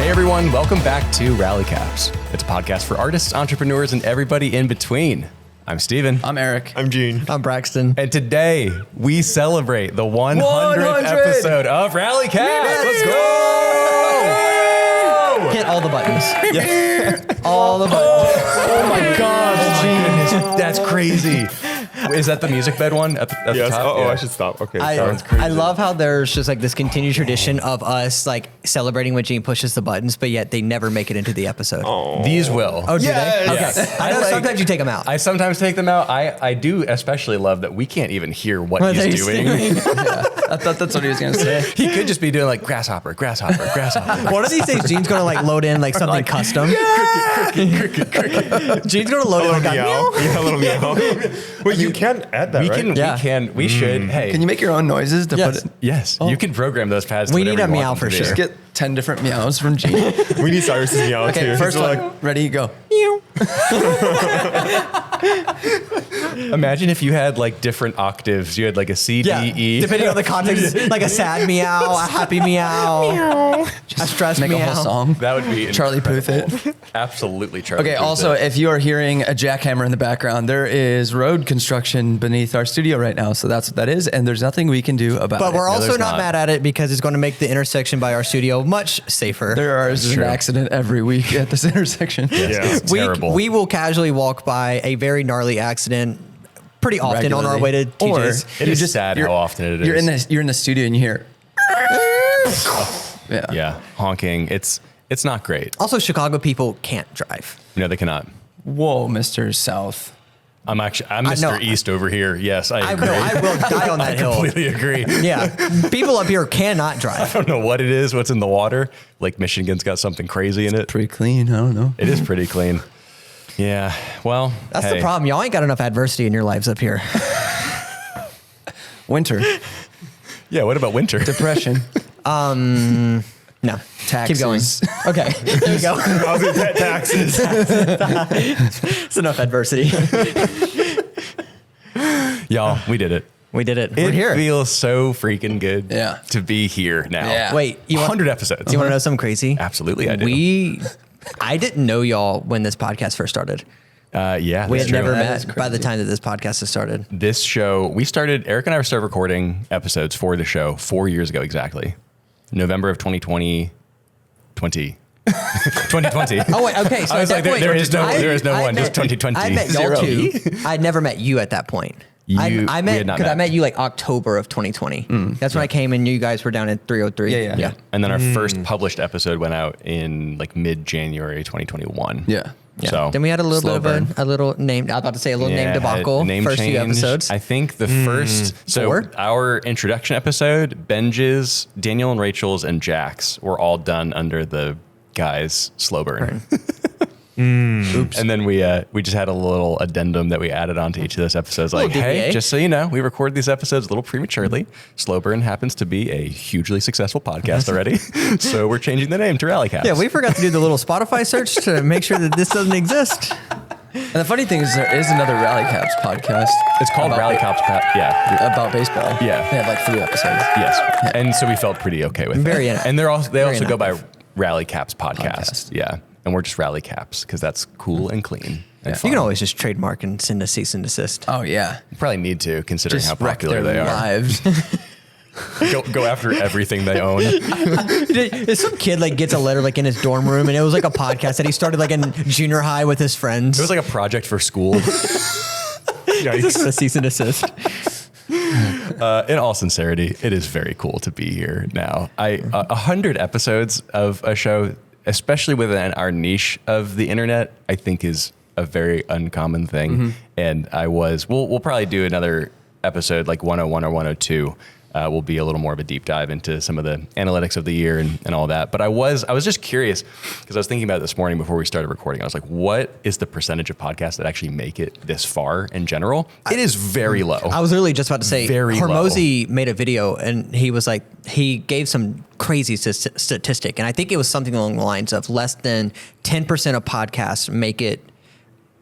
Hey everyone, welcome back to Rally Caps. It's a podcast for artists, entrepreneurs, and everybody in between. I'm Steven. I'm Eric. I'm Gene. I'm Braxton. And today we celebrate the 100th episode of Rally Caps. Let's go! Hit all the buttons. All the Oh my gosh, Gene. That's crazy. Is that the music bed one at the Yes. top? I should stop. Okay. I sorry. love how there's just like this continued tradition of us like celebrating when Gene pushes the buttons, but yet they never make it into the episode. These will. Oh, do Yes. they? Yes. Okay. I know sometimes you take them out. I sometimes take them out. I do especially love that we can't even hear what he's doing. I thought that's what he was going to say. He could just be doing like grasshopper. One of these days, Gene's going to like load in like something custom. Gene's going to load A in little like meow. Yeah, a little meow. Wait, you can add that, right? We should. Hey, Can you make your own noises to Yes. put it? Yes, you can program those pads. To We need whatever a you meow want them for to be. sure. Just get 10 different meows from Gene. We need Cyrus's meow too. Okay, first He's one. like, Ready, go. Imagine if you had like different octaves. You had like a C, D, E. Depending on the context, like a sad meow, a happy meow, a stressed Make a meow. whole song. That would be Charlie Puth it. Absolutely, Charlie. Okay, Puth also, it. if you are hearing a jackhammer in the background, there is road construction beneath our studio right now. So that's what that is. And there's nothing we can do about But it. we're also there's not not. mad at it because it's going to make the intersection by our studio much safer. There is an true. accident every week at this intersection. Yes, Yeah. it's terrible. We will casually walk by a very gnarly accident pretty often on our way to TJ's. It is sad how often it is. You're in the studio and you hear. Yeah, honking. It's not great. Also, Chicago people can't drive. No, they cannot. Whoa, Mr. South. I'm know. Mr. East over here. Yes, I agree. I will die on that I hill. completely agree. Yeah, people up here cannot I drive. don't know what it is, what's in the water. Lake Michigan's got something crazy in it. Pretty clean. I don't know. It is pretty clean. Yeah, well, That's hey. the problem. Y'all ain't got enough adversity in your lives up here. Winter. Yeah, what about winter? Depression. No. Taxes. Keep going. Okay, there you go. how's it pet taxes? It's enough adversity. Y'all, we did it. We did it. We're It here. feels so freaking good Yeah. to be here now. Yeah. Wait, you want 100 episodes. You want to know something crazy? Absolutely, I do. I didn't know y'all when this podcast first started. Yeah, We that's had true. never That is met by the crazy. time that this podcast has started. This show, Eric and I started recording episodes for the show 4 years ago exactly. November of 2020. 2020. Oh wait, okay. So I was at like, that point, there is no I one, just met- 2020. I met y'all Zero. two. I'd never met you at that point. I we met had not because I met. met you like October of 2020. That's when I came and you guys were down at 303. Yeah. And then our first published episode went out in like mid-January 2021. Yeah. Yeah. So Then we had a little Slow bit of burn. a little name. I was about to say a little name had debacle. name First few change. episodes. I think the first, so Four? our introduction episode, Benj's, Daniel and Rachel's, and Jack's were all done under the guys slow burn. Oops. And then we just had a little addendum that we added onto each of those episodes. Like, Little hey, DBA. just so you know, we record these episodes a little prematurely. Slow Burn happens to be a hugely successful podcast already. So we're changing the name to Rally Caps. Yeah, we forgot to do the little Spotify search to make sure that this doesn't exist. And the funny thing is, there is another Rally Caps podcast. It's called about Rally Caps. Yeah. about baseball. Yeah. They have like 3 episodes. Yes. And so we felt pretty okay with Very it. in- And they very also go by innovative. Rally Caps podcast. Podcast. Yeah. And we're just Rally Caps because that's cool and clean. And Yeah. fun. You can always just trademark and send a cease and desist. Oh yeah. probably need to, considering Just how wreck popular their they are. lives. Go after everything they own. Some kid like gets a letter like in his dorm room, and it was like a podcast that he started like in junior high with his friends. It was like a project for school. Just a cease and desist. In all sincerity, it is very cool to be here now. 100 episodes of a show, especially within our niche of the internet, I think is a very uncommon thing. And we'll probably do another episode like 101 or 102. Will be a little more of a deep dive into some of the analytics of the year and all that. But I was just curious because I was thinking about it this morning before we started recording. I was like, what is the percentage of podcasts that actually make it this far in general? It is very low. I was literally just about to say, Very low. Hormozy made a video and he was like, he gave some crazy statistic. And I think it was something along the lines of less than 10% of podcasts make it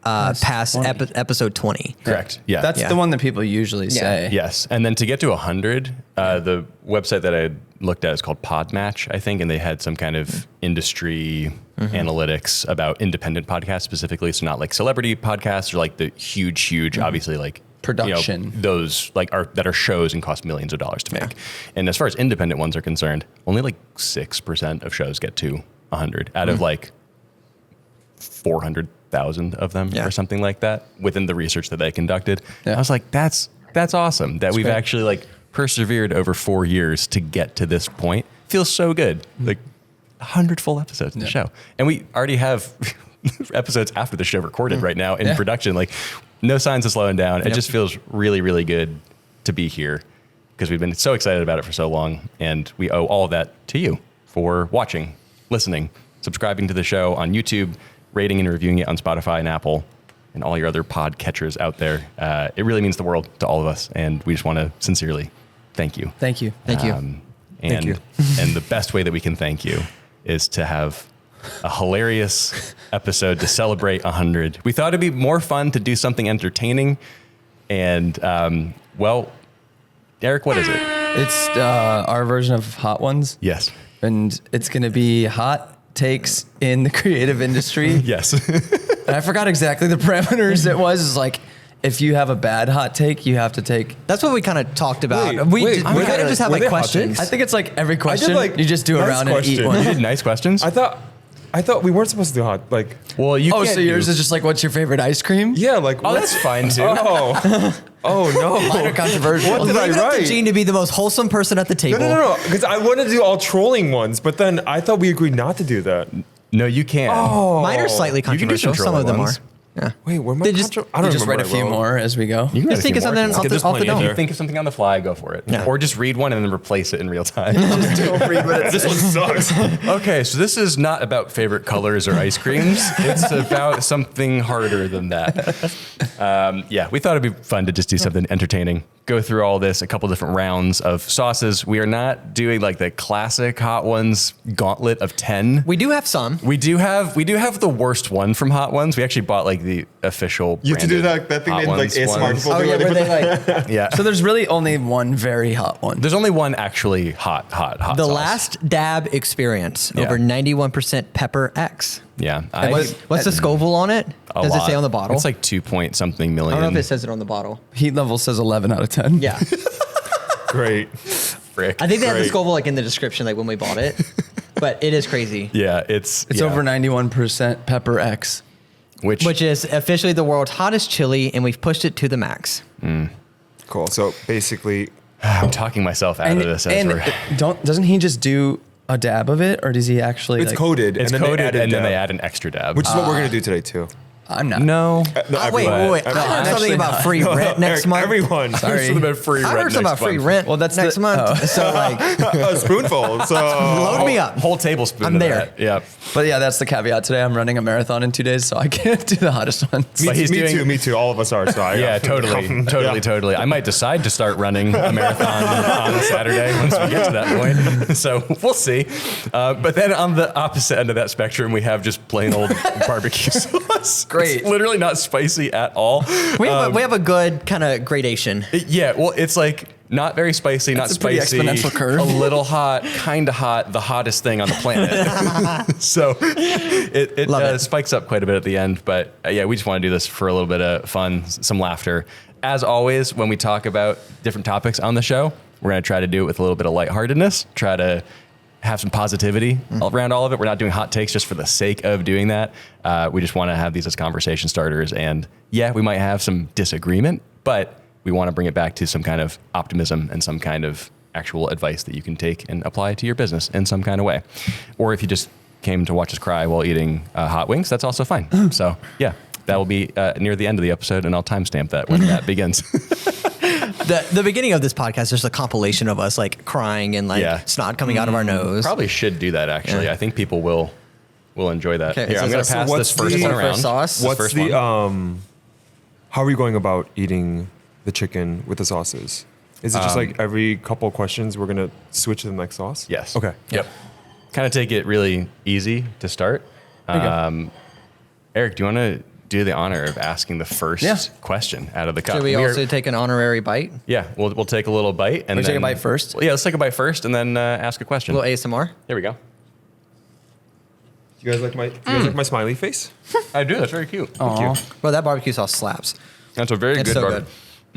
past 20. episode 20. Correct. Yeah. That's Yeah. the one that people usually say. Yes, and then to get to 100, the website that I looked at is called Podmatch, I think, and they had some kind of industry analytics about independent podcasts specifically. So not like celebrity podcasts or like the huge, obviously like Production. those like that are shows and cost millions of dollars to make. And as far as independent ones are concerned, only like 6% of shows get to 100 out of like 400,000 of them or something like that within the research that they conducted. I was like, that's awesome that we've actually like persevered over 4 years to get to this point. Feels so good. Like 100 full episodes in the show. And we already have episodes after the show recorded right now in production. Like no signs of slowing down. It just feels really, really good to be here because we've been so excited about it for so long. And we owe all of that to you for watching, listening, subscribing to the show on YouTube, rating and reviewing it on Spotify and Apple and all your other pod catchers out there. It really means the world to all of us. And we just want to sincerely thank you. Thank you. Thank you. And the best way that we can thank you is to have a hilarious episode to celebrate 100. We thought it'd be more fun to do something entertaining. And, well, Eric, what is it? It's our version of Hot Ones. Yes. And it's going to be hot takes in the creative industry. Yes. And I forgot exactly the parameters it was. It's like, if you have a bad hot take, you have to take. That's what we kind of talked about. Wait, we kind of just have were like they hot questions. takes? I think it's like every question, like you just do a nice round and eat question. one. You did nice questions. I thought we weren't supposed to do hot. Like, Well, you Oh, can't so yours do- is just like, what's your favorite ice cream? yeah, like. Oh, that's fine too. Oh no. Mine are controversial. What did I Leave it up to write? Gene to be the most wholesome person at the table. No. Because I wanted to do all trolling ones, but then I thought we agreed not to do that. No, you can't. Oh. Mine are slightly You can do controversial. some Some of them trolling are. ones. Yeah. Wait, where am I? They just- I don't Just write a remember few what I wrote. more as we go. You can Just think of something off There's the plenty dome. there. If you think of something on the fly, go for it. Yeah. Or just read one and then replace it in real time. This one sucks. Okay, so this is not about favorite colors or ice creams. It's about something harder than that. Yeah, we thought it'd be fun to just do something entertaining. Go through all this, a couple different rounds of sauces. We are not doing like the classic Hot Ones gauntlet of 10. We do have some. We do have the worst one from Hot Ones. We actually bought like the official. You have to do branded that thing Hot they like Ones ASMR ones. people Oh do. yeah, where where they they put like Yeah. So there's really only one very hot one. There's only one actually hot the sauce. last dab experience Yeah. over 91% pepper X. Yeah. What's the Scoville on it? A Does it lot. say on the bottle? It's like 2 point something million. I don't know if it says it on the bottle. Heat level says 11 out of 10. Yeah. Great. Frick. I think they had the Great. Scoville like in the description, like when we bought it. But it is crazy. Yeah, it's It's over 91% pepper X. Which is officially the world's hottest chili, and we've pushed it to the max. Cool. So basically, I'm talking myself out of this as we're. Doesn't he just do a dab of it, or does he actually? it's like, coded. It's and then coded, and then dab, they add an extra dab. which is what we're gonna do today too. I'm not. no. No, Oh, wait. I heard I'm something actually about not. free rent next Eric, month. Everyone. Sorry. Something about free I rent heard something next about free month. rent Well, that's next the- month. So like, A spoonful. So load me up. Whole tablespoon. I'm of there. That. Yeah. But yeah, that's the caveat. Today I'm running a marathon in 2 days, so I can't do the hottest ones. But he's doing- Me too. All of us are. So I Yeah, totally. I might decide to start running a marathon on a Saturday once we get to that point. So we'll see. But then on the opposite end of that spectrum, we have just plain old barbecue sauce. Great. It's literally not spicy at all. we have a good kind of gradation. Yeah, well, it's like not very spicy, not That's a pretty spicy, exponential curve. a little hot, kind of hot, the hottest thing on the planet. So it Love it. spikes up quite a bit at the end. But yeah, we just want to do this for a little bit of fun, some laughter. As always, when we talk about different topics on the show, we're going to try to do it with a little bit of lightheartedness, try to have some positivity around all of it. We're not doing hot takes just for the sake of doing that. We just want to have these as conversation starters. And yeah, we might have some disagreement, but we want to bring it back to some kind of optimism and some kind of actual advice that you can take and apply to your business in some kind of way. Or if you just came to watch us cry while eating hot wings, that's also fine. So yeah, that will be near the end of the episode, and I'll timestamp that when that begins. The beginning of this podcast is just a compilation of us like crying and like snot coming out of our nose. Probably should do that, actually. Yeah. I think people will enjoy that. Okay, Here, so I'm going so to pass what's this first the- one First around. sauce? This what's first the one. how are you going about eating the chicken with the sauces? Is it just like every couple of questions we're gonna switch to the next sauce? Yes. Okay. Yep. Kind of take it really easy to start. you go. Eric, do you want to do the honor of asking the first Yeah. question out of the cup. Should we We're- also take an honorary bite? Yeah, we'll take a little bite and We then, take a bite first? Well, yeah, let's take a bite first and then ask a question. A little ASMR? Here we go. You guys like my smiley face? I do. That's very cute. Aw. Bro, that barbecue sauce slaps. That's a very It's good so barbecue.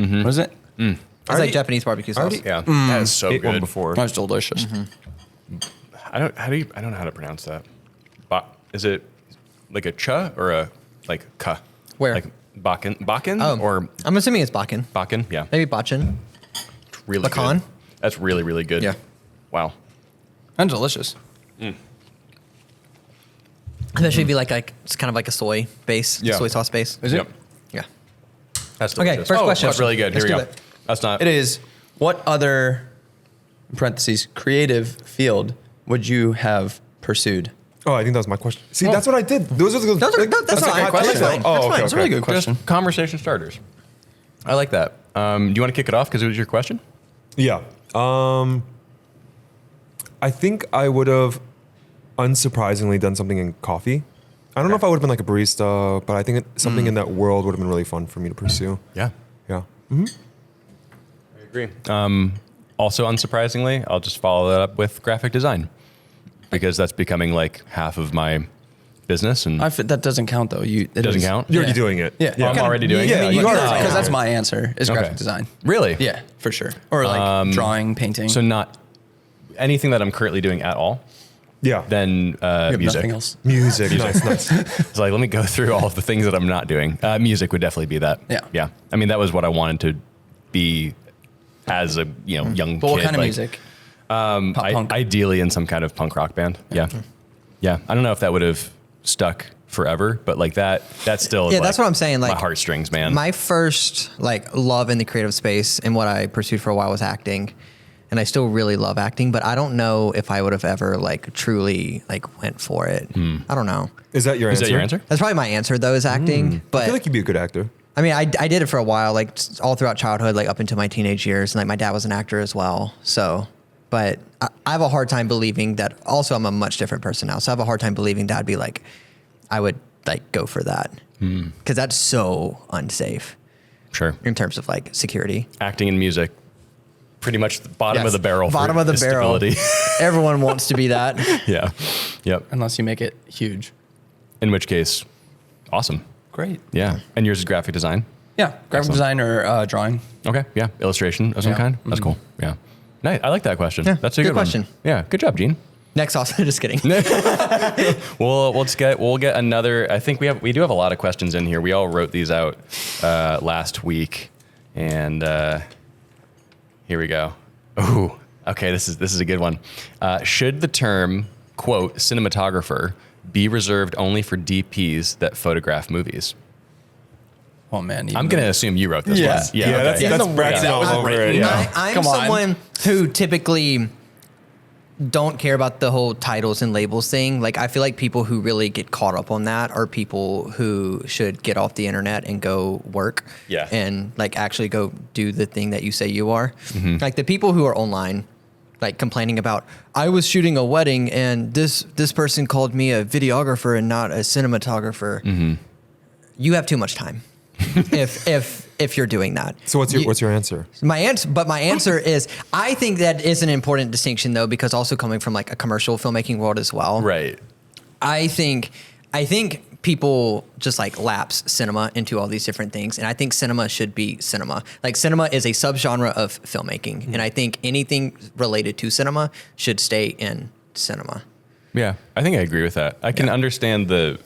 good. What is it? It's already- like Japanese barbecue sauce. already- Yeah, that is so Ate one good. before. That's delicious. I don't know how to pronounce that. Is it like a cha or a like ka? Where? Like Bakken Oh, or I'm assuming it's Bakken. Bakken? Yeah. Maybe Bachin. Really Pecan? good. That's really, really good. Yeah. Wow. That's delicious. Especially if you like it's kind of like a soy base, Yeah. soy sauce base. Is it? Yep. Yeah. That's Okay, delicious. first question. That's really good. Here Let's we do go. it. That's not. It is. What other, in parentheses, creative field would you have pursued? Oh, I think that was my question. See, that's what I did. Those are the. That's fine. like, That's I like fine. that. Oh, That's okay, fine. It's a really okay. good question. Just conversation starters. I like that. Do you want to kick it off because it was your question? Yeah. I think I would have unsurprisingly done something in coffee. I don't know if I would have been like a barista, but I think something in that world would have been really fun for me to pursue. Yeah. Yeah. I agree. Also, unsurprisingly, I'll just follow that up with graphic design because that's becoming like half of my business, and That doesn't count though. It doesn't count. You're already doing it. Yeah. Oh, I'm already doing it? Yeah, you are. Because that's my answer. Is Okay. graphic design. Really? Yeah, for sure. Or like drawing, painting. So not anything that I'm currently doing at all. Yeah. Then you have music. nothing else. Music. Nice, nice. It's like let me go through all of the things that I'm not doing. Music would definitely be that. Yeah. Yeah. I mean, that was what I wanted to be as a young But kid. what kind of like, music? Pop punk. Ideally in some kind of punk rock band. Yeah. Yeah. I don't know if that would have stuck forever, but like that's still Yeah, like, that's what I'm saying. Like my heartstrings, man. My first like love in the creative space and what I pursued for a while was acting. And I still really love acting, but I don't know if I would have ever like truly like went for it. I don't know. Is that your Is answer? that your answer? That's probably my answer though, is acting. But I feel like you'd be a good actor. I mean, I did it for a while, like all throughout childhood, like up into my teenage years. And like my dad was an actor as well. So, but I have a hard time believing that. Also, I'm a much different person now. So I have a hard time believing that I'd be like, I would like go for that. Because that's so unsafe Sure. in terms of like security. Acting and music, pretty much the bottom Yes. of the barrel. Bottom for of the barrel. stability. Everyone wants to be that. Yeah. Yep. Unless you make it huge. In which case, awesome. Great. Yeah. And yours is graphic design. Yeah, graphic design or drawing. Okay. Yeah. Illustration of some Yeah. kind. That's cool. Yeah. Nice. I like that question. Yeah, That's a good good one. question. Yeah. Good job, Gene. Next also, just kidding. We'll get another. I think we do have a lot of questions in here. We all wrote these out last week, and here we go. Ooh, okay. This is a good one. Should the term quote cinematographer be reserved only for DPs that photograph movies? Oh man, I'm gonna assume you wrote this Yeah. one. Yeah, that's okay. Braxton That all was over written it. down. Yeah. I'm Come on. someone who typically don't care about the whole titles and labels thing. Like I feel like people who really get caught up on that are people who should get off the internet and go work. Yeah. And like actually go do the thing that you say you are. Like the people who are online, like complaining about, I was shooting a wedding and this person called me a videographer and not a cinematographer. You have too much time. if you're doing that. So what's your answer? My answer is I think that is an important distinction though, because also coming from like a commercial filmmaking world as well. Right. I think people just like lapse cinema into all these different things, and I think cinema should be cinema. Like cinema is a subgenre of filmmaking, and I think anything related to cinema should stay in cinema. Yeah, I think I agree with that. I can understand the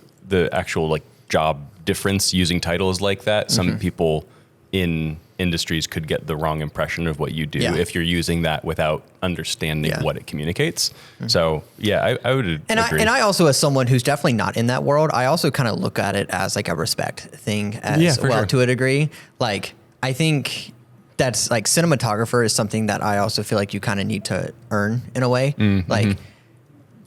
actual like job difference using titles like that. Some people in industries could get the wrong impression of what you do if you're using that without understanding what it communicates. So yeah, I would agree. And I also, as someone who's definitely not in that world, I also kind of look at it as like a respect thing as for well, sure. to a degree. Like I think that's like cinematographer is something that I also feel like you kind of need to earn in a way. Like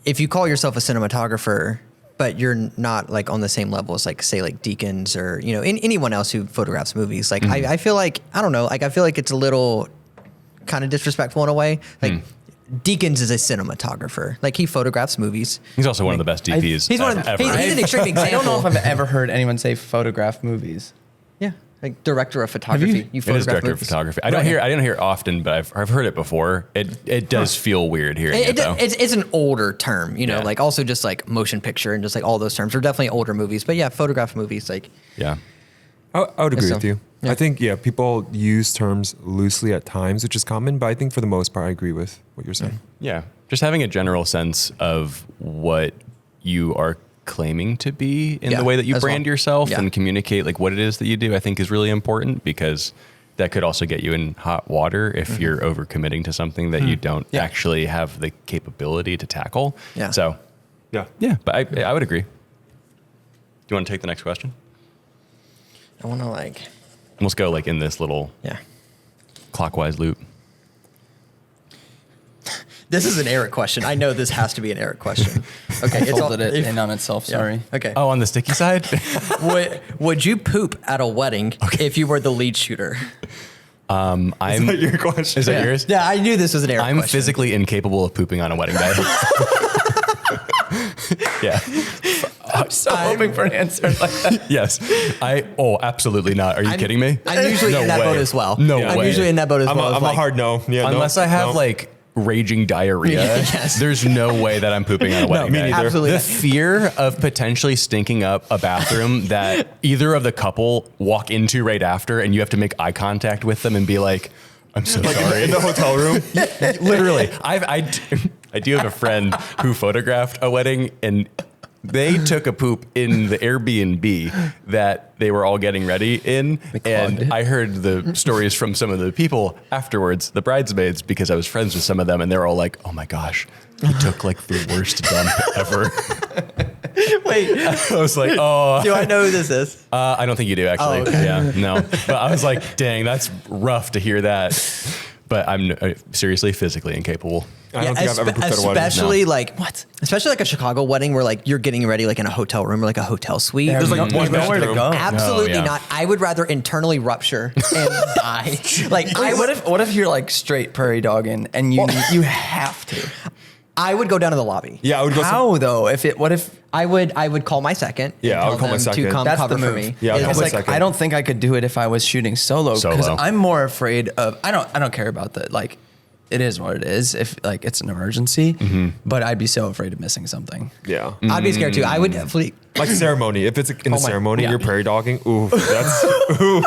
if you call yourself a cinematographer, but you're not like on the same level as like say like Deacons or anyone else who photographs movies. Like I feel like I don't know. Like I feel like it's a little kind of disrespectful in a way. Like Deakins is a cinematographer. Like he photographs movies. He's also one of the best DPs He's one of ever. he's an extreme example. I don't know if I've ever heard anyone say photograph movies. Yeah, like director of photography. You It is photograph director of movies. photography. I didn't hear it often, but I've heard it before. It does feel weird hearing it, though. It's an older term, you know, Yeah. like also just like motion picture and just like all those terms are definitely older movies. But yeah, photograph movies, like Yeah. I would agree So, with you. yeah. I think, people use terms loosely at times, which is common, but I think for the most part, I agree with what you're saying. Yeah. Just having a general sense of what you are claiming to be in Yeah, the way that you as brand well. yourself Yeah. and communicate like what it is that you do, I think is really important because that could also get you in hot water if you're overcommitting to something that you don't Yeah. actually have the capability to tackle. Yeah. So, Yeah. yeah, but I would agree. Do you want to take the next question? I want to like, Let's go like in this little yeah. clockwise loop. This is an Eric question. I know this has to be an Eric question. Okay, I folded it in on itself. yeah. Sorry. Okay. Oh, on the sticky side? Would you poop at a wedding if you were the lead shooter? I'm. Is that your question? Is that yours? Yeah, I knew this was an Eric I'm question. physically incapable of pooping on a wedding day. Yeah. I'm so hoping for an answer like that. Yes. Absolutely not. Are you kidding me? I'm usually No in that way. boat as well. No I'm way. usually in that boat as I'm well. a, It's I'm like- a hard no. Yeah, Unless no, I have no. like raging diarrhea, Yes. there's no way that I'm pooping on a wedding me day. neither. Absolutely The not. fear of potentially stinking up a bathroom that either of the couple walk into right after and you have to make eye contact with them and be like, I'm so sorry. in the hotel room. Literally, I do have a friend who photographed a wedding, and they took a poop in the Airbnb that they were all getting ready in. clogged And it. I heard the stories from some of the people afterwards, the bridesmaids, because I was friends with some of them, and they're all like, "Oh my gosh, he took like the worst dump ever." Wait, I was like, "Oh." do I know who this is? I don't think you do, actually. Oh, okay. Yeah, no. But I was like, dang, that's rough to hear that. But I'm seriously physically incapable. I don't think I've ever pooped at a wedding. Especially No. like what? Especially like a Chicago wedding where like you're getting ready like in a hotel room or like a hotel suite. There's like one nowhere to bathroom. go. Absolutely No, yeah. not. I would rather internally rupture and die. Like I would, What if you're like straight prairie dogging and you have to? I would go down to the lobby. Yeah, I would go. How though? What if I would call my second. Yeah, and I would tell call my them second. to come That's cover the for move. me. Yeah, I'll call It's my like second. I don't think I could do it if I was shooting solo because Solo. I'm more afraid of I don't care about the like it is what it is if like it's an emergency, but I'd be so afraid of missing something. Yeah. I'd be scared too. I would definitely. Like ceremony. If it's in the my- ceremony, yeah. you're prairie dogging. Ooh, that's. Ooh.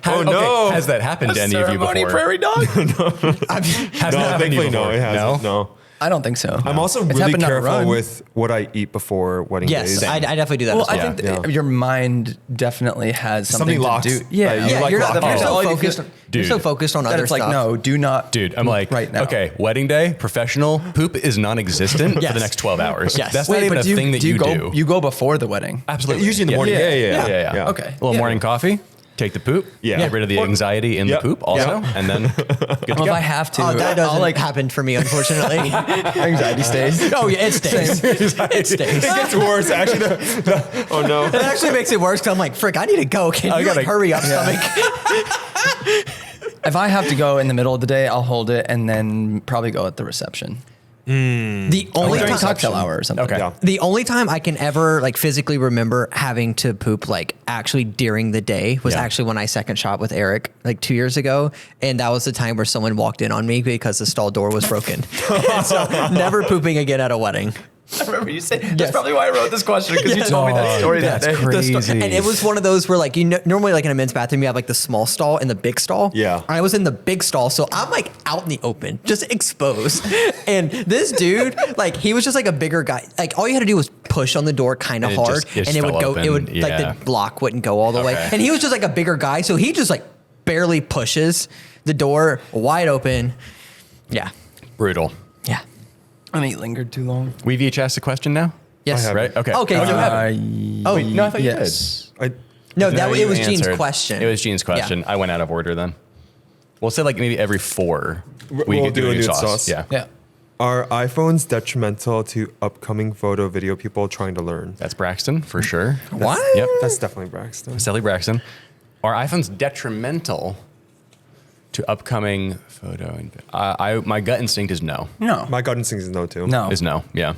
Oh no. Has that happened to any of you before? dog? Has No, that happened to you thankfully no, before? it hasn't. No. I don't think so. I'm also It's really happened on a careful run. with what I eat before wedding Yes, days. I definitely do that. Well, as well. I think Yeah. that your mind definitely has Something something to locked. do. Yeah, You yeah, like you're, locked you're in. so Oh, you focused. feel- You're so Dude. focused on that other it's like stuff. no, do not. Dude, I'm like, right now. okay, wedding day, professional, poop is non-existent Yes. for the next 12 hours. Yes. That's Wait, not even but a thing that you go, do. You go before the wedding. Absolutely. Usually in the morning. Yeah. Okay. A little Yeah. morning coffee, take the poop, Yeah. get rid of the Or- anxiety in Yep. the poop also, Yep. and then good to Well, go. if I have to, Oh, that doesn't I'll happen for me, unfortunately. anxiety stays. Oh yeah, it stays. It stays. It gets worse. Actually, oh no. It actually makes it worse because I'm like, frick, I need to go. Can I you gotta- like, hurry up, stomach? If I have to go in the middle of the day, I'll hold it and then probably go at the reception. The only During time, cocktail hour or something. Okay. Yeah. the only time I can ever like physically remember having to poop like actually during the day was Yeah. actually when I second shot with Eric like 2 years ago, and that was the time where someone walked in on me because the stall door was broken. And so never pooping again at a wedding. I remember you saying that's probably why I wrote this question because you told me that story that That's day. crazy. And it was one of those where like, you know, normally like in a men's bathroom, you have like the small stall and the big stall. Yeah. I was in the big stall. So I'm like out in the open, just exposed. And this dude, like he was just like a bigger guy. Like all you had to do was push on the door kind of And it hard just and it would fell go, open. it would like Yeah. the block wouldn't go all the way. Okay. And he was just like a bigger guy. So he just like barely pushes the door wide open. Yeah. Brutal. Yeah. And he lingered too long. We've each asked a question now? Yes. Right? Okay. Okay. Oh, you Uh, haven't. Oh, Wait, no, I thought you yes. I, no, No, that you it was Gene's answered. question. It was Gene's question. Yeah. I went out of order then. We'll say like maybe every 4. We'll could do a new new sauce. Yeah. Yeah. are iPhones detrimental to upcoming photo video people trying to learn? That's Braxton for sure. What? Yep. That's definitely Braxton. Sally Braxton. Are iPhones detrimental To upcoming photo, and my gut instinct is no. No. My gut instinct is no too. No. Is no. Yeah.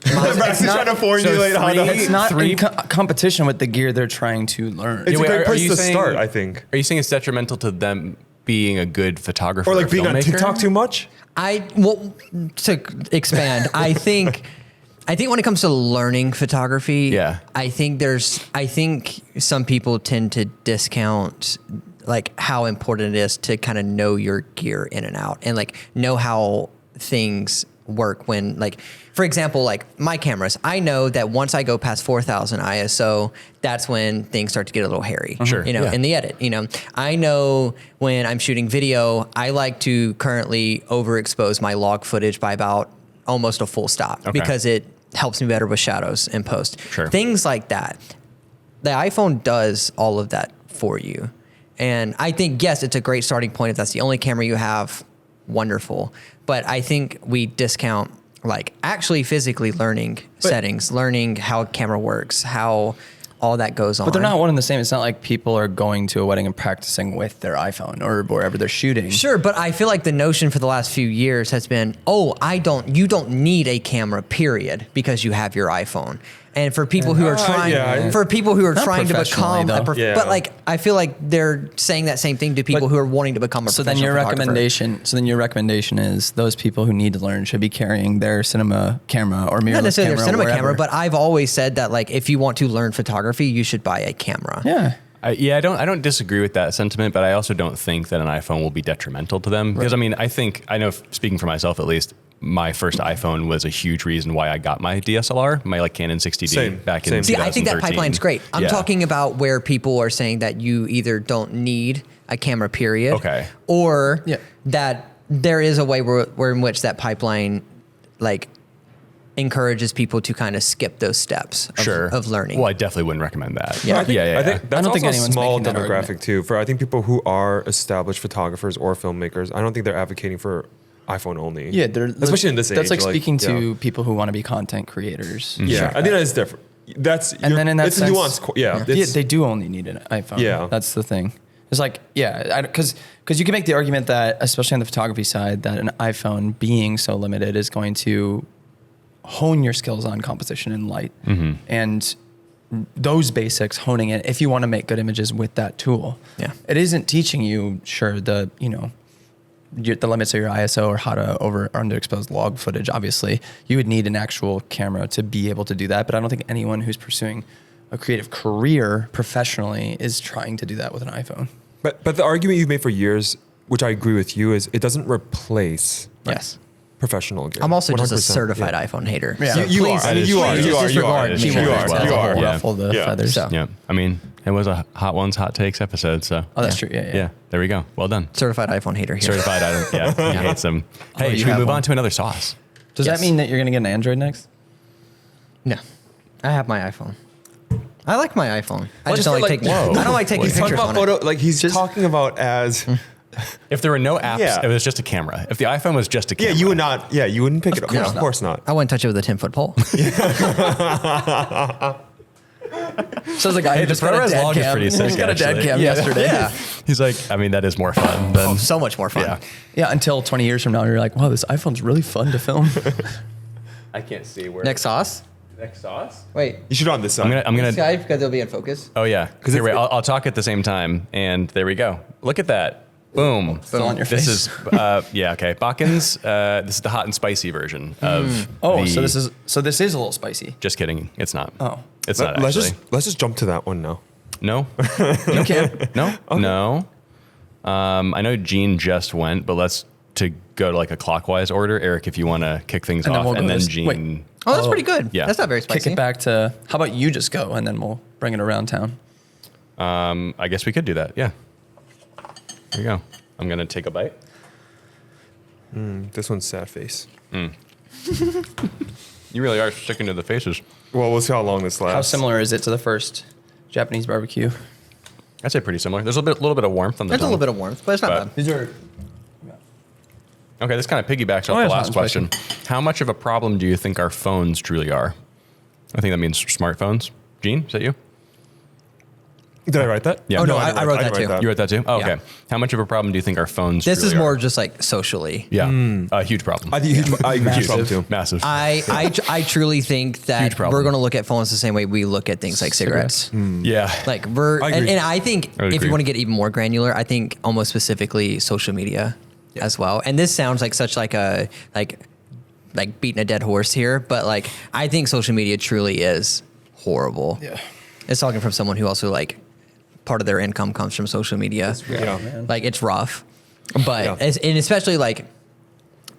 Brad's trying to formulate how to. It's not in competition with the gear they're trying to learn. It's Yeah, a great are place you to saying- start, I think. Are you saying it's detrimental to them being a good photographer Or like being on filmmaker? TikTok too much. To expand, I think when it comes to learning photography, Yeah. I think some people tend to discount like how important it is to kind of know your gear in and out and like know how things work when, like, for example, like my cameras, I know that once I go past 4,000 ISO, that's when things start to get a little hairy. Sure, You know, yeah. in the edit, you know, I know when I'm shooting video, I like to currently overexpose my log footage by about almost a full stop Okay. because it helps me better with shadows in post. Sure. Things like that. The iPhone does all of that for you. And I think, yes, it's a great starting point. If that's the only camera you have, wonderful. But I think we discount like actually physically learning settings, learning how a camera works, how all that goes on. But they're not one and the same. It's not like people are going to a wedding and practicing with their iPhone or wherever they're shooting. Sure, but I feel like the notion for the last few years has been, you don't need a camera, period, because you have your iPhone. And for people who are trying, yeah. for people who are Not trying to professionally, become, though. Yeah. but like I feel like they're saying that same thing to people But- who are wanting to become a So then professional your photographer. recommendation is those people who need to learn should be carrying their cinema camera or mirrorless Not necessarily camera a cinema wherever. camera, but I've always said that like if you want to learn photography, you should buy a camera. yeah. I don't disagree with that sentiment, but I also don't think that an iPhone will be detrimental to them. Because I mean, I know, speaking for myself at least, my first iPhone was a huge reason why I got my DSLR, my like Canon 60D Same, back in same. 2013. See, I think that pipeline's great. I'm Yeah. talking about where people are saying that you either don't need a camera, period. Okay. Or Yeah. that there is a way where in which that pipeline, like, encourages people to kind of skip those steps of learning. Well, I definitely wouldn't recommend that. Yeah. I think, yeah. I think that's I don't think also a anyone's small making that demographic argument. too. For I think people who are established photographers or filmmakers, I don't think they're advocating for iPhone only. Yeah, they're especially in this age. That's like speaking to yeah. people who want to be content creators. Yeah, I think that is different. That's And then in that it's sense, a nuanced. Yeah, yeah, it's- they do only need an iPhone. Yeah. That's the thing. It's like, yeah, because you can make the argument that, especially on the photography side, that an iPhone being so limited is going to hone your skills on composition and light. And those basics, honing it, if you want to make good images with that tool. Yeah. It isn't teaching you, sure, the limits of your ISO or how to over or underexpose log footage. Obviously, you would need an actual camera to be able to do that. But I don't think anyone who's pursuing a creative career professionally is trying to do that with an iPhone. But the argument you've made for years, which I agree with you, is it doesn't replace Yes. professional gear. I'm also just a 100%, certified yeah. iPhone hater. Yeah. So You please, are. I mean, please you are. just You are. disregard You me. are. You are. As You a are. whole, Yeah. ruffle the Yeah. feathers. So- Yeah. I mean, it was a Hot Ones, Hot Takes episode. So Oh, that's true. Yeah. yeah, there we go. Well done. Certified iPhone hater here. Certified item. Yeah, he hates them. Hey, you should we have move one. on to another sauce? Does Yes. that mean that you're going to get an Android next? No, I have my iPhone. I like my iPhone. I Well, just just don't for, like like- taking. Whoa. I don't like taking He's talking pictures about on photo, it. like he's talking about as If there were no apps, Yeah. it was just a camera. If the iPhone was just a yeah, camera, you would not. Yeah, you wouldn't pick it up. course Of not. course not. I wouldn't touch it with a 10-foot pole. So the guy Hey, who the just got a ProRes dad log is cam. pretty sick, He's got a dad actually. cam Yeah. yesterday. Yeah. He's like, I mean, that is more fun than So much more fun. Yeah. Yeah, until 20 years from now, you're like, wow, this iPhone's really fun to film. I can't see where Next sauce. next sauce. Wait. You should on this side. I'm gonna. Skype because it'll be in focus. Oh yeah, because it's- I'll talk at the same time, and there we go. Look at that. Boom. Still on your This face. is yeah, okay. Bakken's. This is the hot and spicy version of. Oh, the- so this is a little spicy. Just kidding. It's not. Oh. It's not let's actually. just jump to that one now. No. You can. No. No. I know Gene just went, but let's to go to like a clockwise order. Eric, if you want to kick things And then off, we'll and go then this- Gene. wait. Oh, that's pretty good. Yeah. That's not very spicy. Kick it back to, how about you just go and then we'll bring it around town. I guess we could do that. Yeah. There you go. I'm gonna take a bite. This one's sad face. You really are sticking to the faces. Well, we'll see how long this lasts. How similar is it to the first Japanese barbecue? I'd say pretty similar. There's a little bit of warmth on the There's a tongue. little bit of warmth, but it's not But- bad. These are. Okay, this kind of piggybacks off Oh, yeah, the hot last and question. How much of a problem do you think our phones truly are? I think that means smartphones. Gene, is that you? Yeah, until 20 years from now, you're like, wow, this iPhone's really fun to film. I think that means smartphones. How much of a problem do you think our phones truly are? I think that means smartphones. Gene, is that you? I think Did I write that? Yeah. Oh, no, didn't I wrote didn't that write too. You wrote that too? Oh, Yeah. okay. How much of a problem do you think our phones This truly is more are? just like socially. Yeah. A huge problem. I agree with Trump too. Massive. I truly think Huge that problem. we're going to look at phones the same way we look at things like cigarettes. yeah. Like I agree. and I think I would if agree. you want to get even more granular, I think almost specifically social media as well. And this sounds like such like a like beating a dead horse here, but like I think social media truly is horrible. Yeah. It's talking from someone who also like part of their income comes from social media. Yeah. Like it's rough, but Yeah. and especially like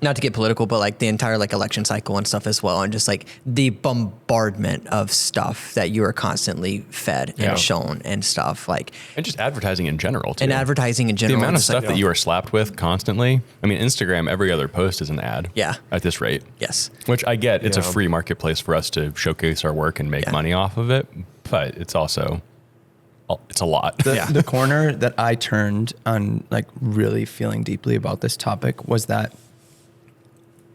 not to get political, but like the entire like election cycle and stuff as well, and just like the bombardment of stuff that you are constantly fed Yeah. and shown and stuff like And just advertising in general, too. and advertising in The general. amount of just, like, stuff that you are slapped with constantly. I mean, Instagram, every other post is an ad. Yeah. At this rate. Yes. Which I get. It's a Yeah. free marketplace for us to showcase our work and make Yeah. money off of it. But it's also, it's a lot. The corner that I turned on, like really feeling deeply about this topic, was that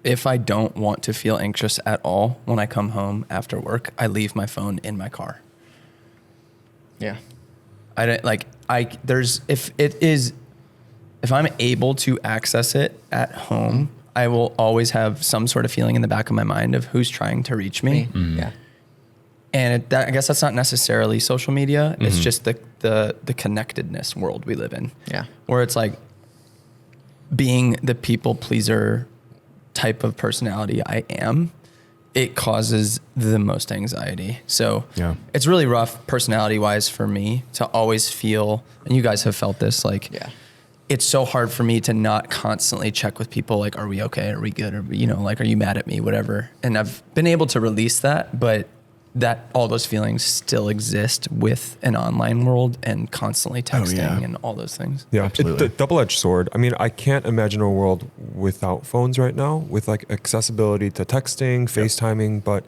if I don't want to feel anxious at all when I come home after work, I leave my phone in my car. Yeah. I don't like if I'm able to access it at home, I will always have some sort of feeling in the back of my mind of who's trying to reach me. Yeah. And I guess that's not necessarily social media. It's just the connectedness world we live in. Yeah. Where it's like being the people pleaser type of personality I am, it causes the most anxiety. So Yeah. it's really rough personality wise for me to always feel, and you guys have felt this, like Yeah. it's so hard for me to not constantly check with people like, are we okay? Are we good? Or, like, are you mad at me? Whatever. And I've been able to release that, but that all those feelings still exist with an online world and constantly texting yeah. and all those things. Yeah, Absolutely. it's a double-edged sword. I mean, I can't imagine a world without phones right now, with like accessibility to texting, FaceTiming. But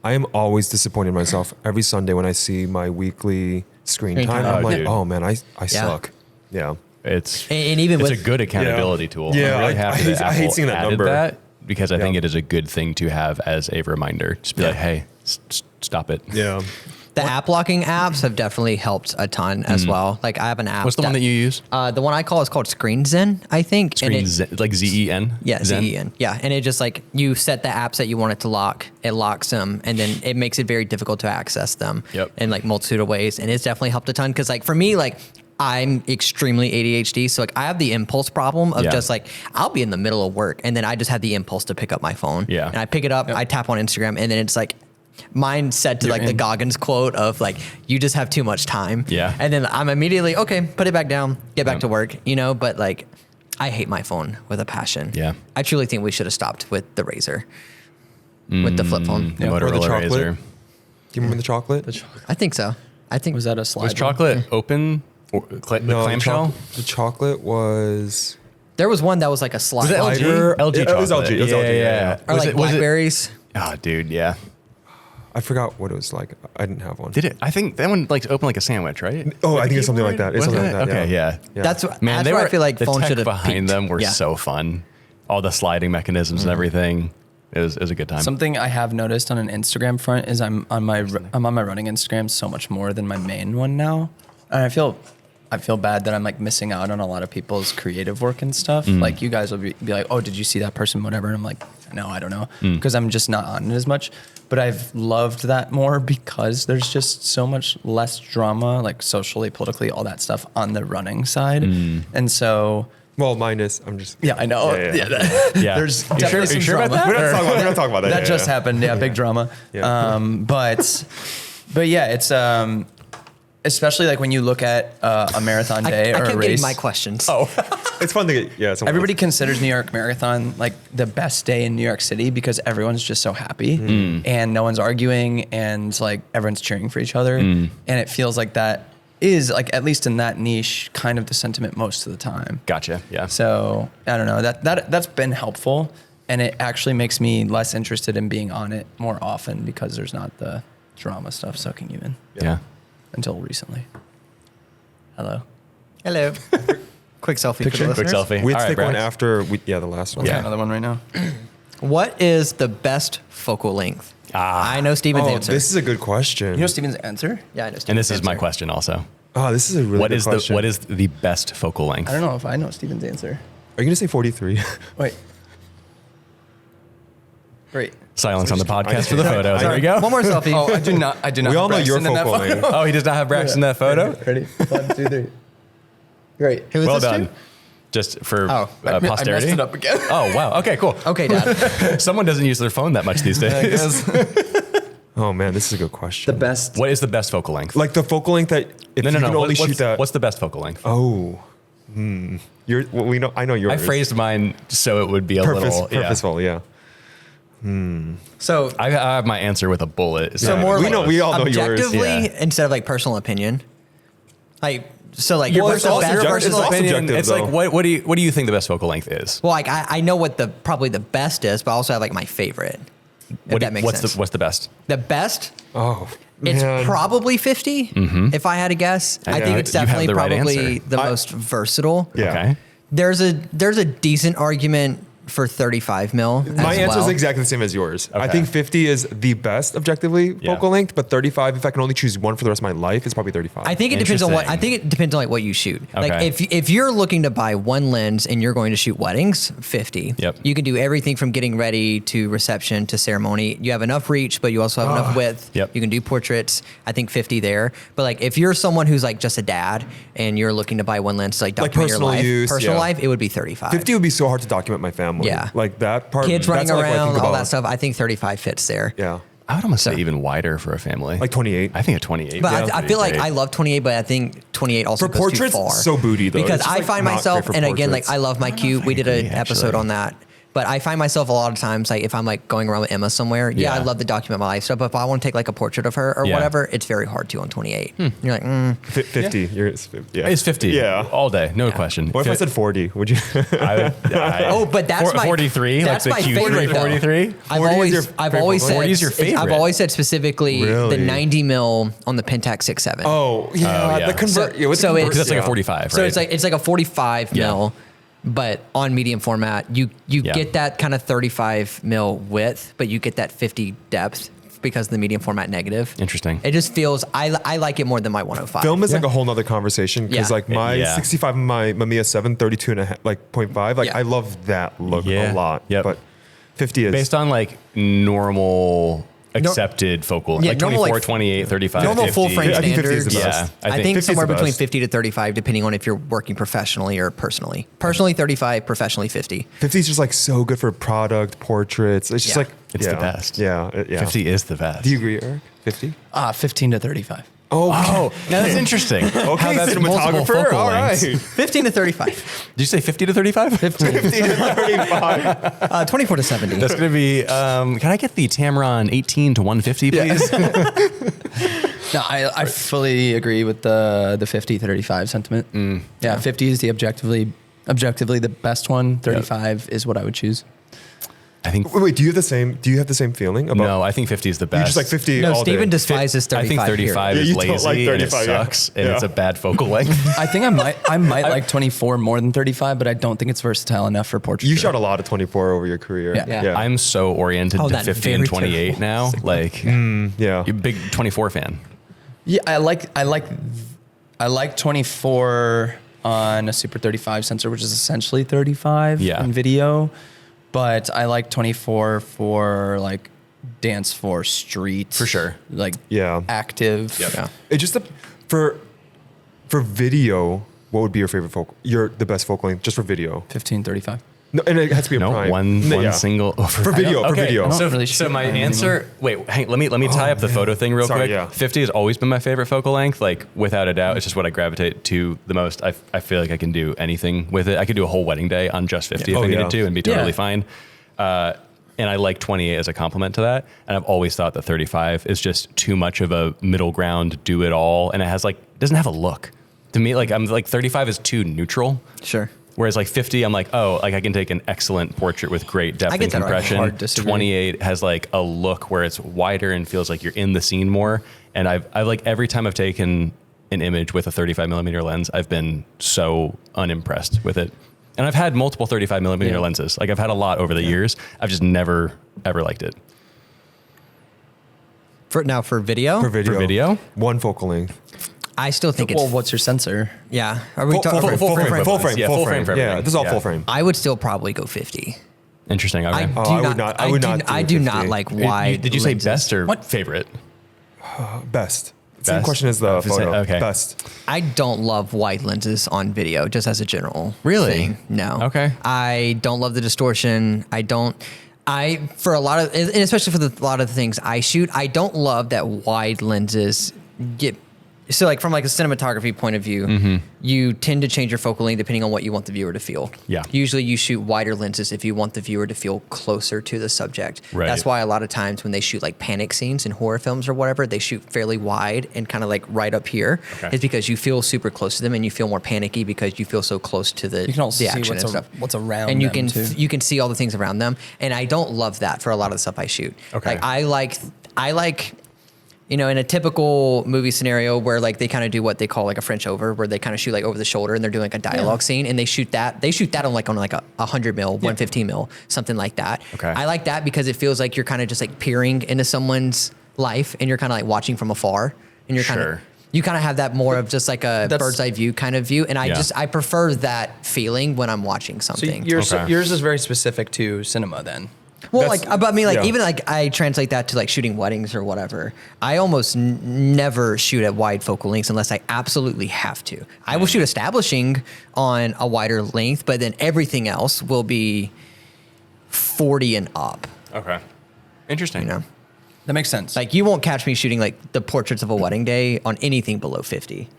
I am always disappointed in myself every Sunday when I see my weekly screen Screen time. time. I'm Oh, like, dude. oh man, I suck. Yeah. It's And even it's with a good accountability tool. Yeah, I'm really I happy hate- that I hate Apple seeing that added number. that because I think Yeah. it is a good thing to have as a reminder. Just be like, hey, stop it. Yeah. the app locking apps have definitely helped a ton as well. Like I have an app. What's the one that you use? The one I call is called Screen Zen, I think. And Screen it- Zen, like ZEN? Yeah, Zen? ZEN. Yeah, and it just like you set the apps that you want it to lock, it locks them, and then it makes it very difficult to access them Yep. in like multitude of ways. And it's definitely helped a ton because like for me, like I'm extremely ADHD, so like I have the impulse problem of Yeah. just like I'll be in the middle of work and then I just have the impulse to pick up my phone. Yeah. and I pick it up, I tap on Instagram, and then it's like. Mine set to You're like the in. Goggins quote of like you just have too much time. Yeah. And then I'm immediately okay, put it back down, get back Yeah. to work, but like I hate my phone with a passion. Yeah. I truly think we should have stopped with the Razor, with the flip phone. The Or the Motorola chocolate. Razor. Do you remember the chocolate? I think so. I think Was that a slide? Was chocolate open? Or the the, clamshell? the chocolate was. there was one that was like a slide. Was it LG? Slider. LG It was chocolate. LG. It was LG, yeah. Or like blackberries. Oh, dude, yeah. I forgot what it was like. I didn't have one. Did it? I think that one like opened like a sandwich, right? Oh, I With think it's something keyboard? like that. It's Was something it? like that, Okay, yeah. yeah. That's what. Man, that's they where were, I feel like the phones tech should have behind peaked. them were Yeah. so fun. All the sliding mechanisms and everything. It was a good time. Something I have noticed on an Instagram front is I'm on my running Instagram so much more than my main one now, and I feel bad that I'm like missing out on a lot of people's creative work and stuff. Like you guys will be like, oh, did you see that person? Whatever. And I'm like, no, I don't know, because I'm just not on it as much. But I've loved that more because there's just so much less drama, like socially, politically, all that stuff on the running side, and so. Well, mine is. I'm just. Yeah, I know. Yeah. Yeah. There's You definitely sure- you some sure about drama. that? We're not talking about that. That Yeah, just yeah. happened. Yeah, big drama. Yeah. But yeah, it's especially like when you look at a marathon I day or kept a getting race. my questions. Oh, It's fun to get. Yeah. someone everybody else. considers New York Marathon like the best day in New York City because everyone's just so happy and no one's arguing and like everyone's cheering for each other, and it feels like that is like at least in that niche kind of the sentiment most of the time. Gotcha. Yeah. So I don't know, that's been helpful, and it actually makes me less interested in being on it more often because there's not the drama stuff sucking you in yeah. until recently. Hello. Hello. Quick selfie Picture? for the Quick listeners. selfie. We All had to right, take one Brax. after. The last one. Let's Yeah. get another one right now. What is the best focal length? I know Steven's Oh, answer. this is a good question. You know Steven's answer? yeah, I know Steven's And this is my answer. question also. Oh, this is a really good question. What is the best focal length? I don't know if I know Steven's answer. Are you gonna say 43? Wait. Great. Silence on the podcast for the photo. There we go. One more selfie. Oh, I do not. We all know have your Braxton in that focal photo. length. Oh, he does not have Braxton in that photo? Ready? 1, 2, 3. Great. Who is Well this done. to? Just for Oh, I posterity. messed it up again. Oh, wow. Okay, cool. Okay, Dad. Someone doesn't use their phone that much these days. Oh man, this is a good question. The best. What is the best focal length? Like the focal length that if no, you no, can no. only shoot that. What's the best focal length? Oh, we know. I know yours. I phrased mine so it would be a little purposeful. Yeah. So, I have my answer with a bullet. so not more even we know. close. We all know yours. objectively Yeah. instead of like personal opinion. Like, so like Well, your it's all best subjective. personal It's all opinion. subjective, It's like though. what do you think the best focal length is? Well, like I know what probably the best is, but I also have like my favorite. If that makes sense. What's the best? The best, Oh, it's man. probably 50. If I had to guess, I think it's You have definitely the right probably answer. the most versatile. Yeah. Okay. There's a decent argument for 35 mil. My as answer is well. exactly the same as yours. I Okay. think 50 is the best objectively Yeah. focal length, but 35, if I can only choose one for the rest of my life, is probably 35. I think it depends on what. I Interesting. think it depends on like what you shoot. Like Okay. if you're looking to buy one lens and you're going to shoot weddings, 50. Yep. You can do everything from getting ready to reception to ceremony. You have enough reach, but you also have enough width. Yep. You can do portraits. I think 50 there. But like if you're someone who's like just a dad and you're looking to buy one lens to like document personal your life, use, personal yeah. life, it would be 35. 50 would be so hard to document my family. Yeah. Like that part. Kids running that's like what I around, think all about. that stuff. I think 35 fits there. Yeah. I would almost say even wider for a family. Like 28. I think a 28. But yeah, I feel like great. I love 28, but I think 28 also For goes portraits, too far. so booty, though. Because It's just, I like, find not myself, great for and again, like portraits. I love my cute. We did an agree, episode actually. on that. But I find myself a lot of times, like if I'm like going around with Emma somewhere, yeah, I Yeah. love to document my life stuff. But if I want to take like a portrait of her or Yeah. whatever, it's very hard to on 28. You're like, 50. It's 50. Yeah. It's 50. Yeah. All day, no question. What if I said 40? Would you? oh, but that's my 43. That's like the my Q3 favorite. though. 43. I've 40 is always, your I've favorite always one? said, 40 is your favorite? I've always said specifically Really? the 90 mil on the Pentax 6.7. Oh, yeah. yeah. The convert. yeah, with the so it's- convert- Because that's like a yeah. 45, right? So it's like a 45 Yeah. mil, but on medium format, you Yeah. get that kind of 35 mil width, but you get that 50 depth because of the medium format negative. Interesting. It just feels I like it more than my 105. Film is like a whole nother conversation because Yeah. like my Yeah. 65 and my Mamiya 7, 32 and a half, like 0.5. Like Yeah. I love that look Yeah. a lot. Yep. But 50 is based on like normal accepted focal, Yeah, like normal, 24, like, 28, 35, normal 50. full frame Yeah, I think 50 is standards. the best. I I think, think 50 is somewhere the between best. 50 to 35, depending on if you're working professionally or personally. Personally 35, professionally 50. 50 is just like so good for product portraits. It's just Yeah. like It's yeah. the best. Yeah, yeah. 50 is the best. Do you agree, Eric? 50? 15 to 35. Oh, Oh, now that's interesting. okay, How that's multiple cinematographer. focal All lengths. right. 15 to 35. Did you say 50 to 35? 50 to 35. 24 to 70. That's going to be, can I get the Tamron 18 to 150, please? No, I fully agree with the 50 35 sentiment. Yeah, 50 is the objectively the best one. 35 is what I would choose. I think, Wait, do you have the same feeling about? no, I think 50 is the best. You just like 50 No, all Steven day. despises 35. I think 35 Yeah, is you don't lazy like and it 35, yeah. sucks and Yeah. it's a bad focal length. I think I might like 24 more than 35, but I don't think it's versatile enough for portraiture. You shot a lot of 24 over your career. Yeah. I'm so oriented Oh, to that 50 and very 28 now. Like, Yeah. you're a big 24 fan. Yeah, I like 24 on a Super 35 sensor, which is essentially 35 Yeah. in video, but I like 24 for like dance for street For sure. like Yeah. active. Yep. Yeah. It just for video, what would be your favorite focal? The best focal length just for video. 1535. No, and it has to be a No, prime. one Yeah. single. Oh, For video, for okay. video. I don't So, really so shoot my prime answer. Wait, hang, let me tie up the photo thing real Sorry, quick. yeah. 50 has always been my favorite focal length. Like without a doubt, it's just what I gravitate to the most. I feel like I can do anything with it. I could do a whole wedding day on just 50 if Oh, I needed yeah. to and be totally Yeah. fine. And I like 28 as a compliment to that. And I've always thought that 35 is just too much of a middle ground, do it all, and it has like doesn't have a look. To me, like I'm like 35 is too neutral. Sure. Whereas like 50, I'm like, oh, like I can take an excellent portrait with great depth I get and that. compression. Hard disagree. 28 has like a look where it's wider and feels like you're in the scene more. And I've like every time I've taken an image with a 35 millimeter lens, I've been so unimpressed with it. And I've had multiple 35 millimeter lenses. Like I've had a lot over the years. I've just never ever liked it. For video? For video. For video? One focal length. I still think it's. Well, what's your sensor? Yeah. Are we talking Full frame. Yeah, full frame for Yeah, everything. this is all Yeah. full frame. I would still probably go 50. Interesting. Okay. I would not do I do not 50. like wide. Did you say lenses. best or favorite? Best. Same Best? question as the I was gonna say, photo. okay. Best. I don't love wide lenses on video, just as a general Really? thing. No. Okay. I don't love the distortion. For a lot of, and especially for a lot of the things I shoot, I don't love that wide lenses get. So like from like a cinematography point of view, you tend to change your focal length depending on what you want the viewer to feel. Yeah. Usually you shoot wider lenses if you want the viewer to feel closer to the subject. Right. That's why a lot of times when they shoot like panic scenes in horror films or whatever, they shoot fairly wide and kind of like right up here. Okay. It's because you feel super close to them and you feel more panicky because you feel so close to the, You can also the see action and stuff. what's around and you them, can too. you can see all the things around them. And I don't love that for a lot of the stuff I shoot. Okay. Like I like you know, in a typical movie scenario where like they kind of do what they call like a French over, where they kind of shoot like over the shoulder and they're doing like a dialogue scene and they shoot that on like a 100 mil, 115 mil, something like that. Okay. I like that because it feels like you're kind of just like peering into someone's life and you're kind of like watching from afar and you're kind of, Sure. you kind of have that more of just like a That's- bird's eye view kind of view. And Yeah. I prefer that feeling when I'm watching So something. yours Okay. yours is very specific to cinema then. Well, That's- like, but I mean, like, yeah. even like I translate that to like shooting weddings or whatever. I almost never shoot at wide focal lengths unless I absolutely have to. I will shoot establishing on a wider length, but then everything else will be 40 and up. Okay. Interesting. You know, That makes sense. like you won't catch me shooting like the portraits of a wedding day on anything below 50.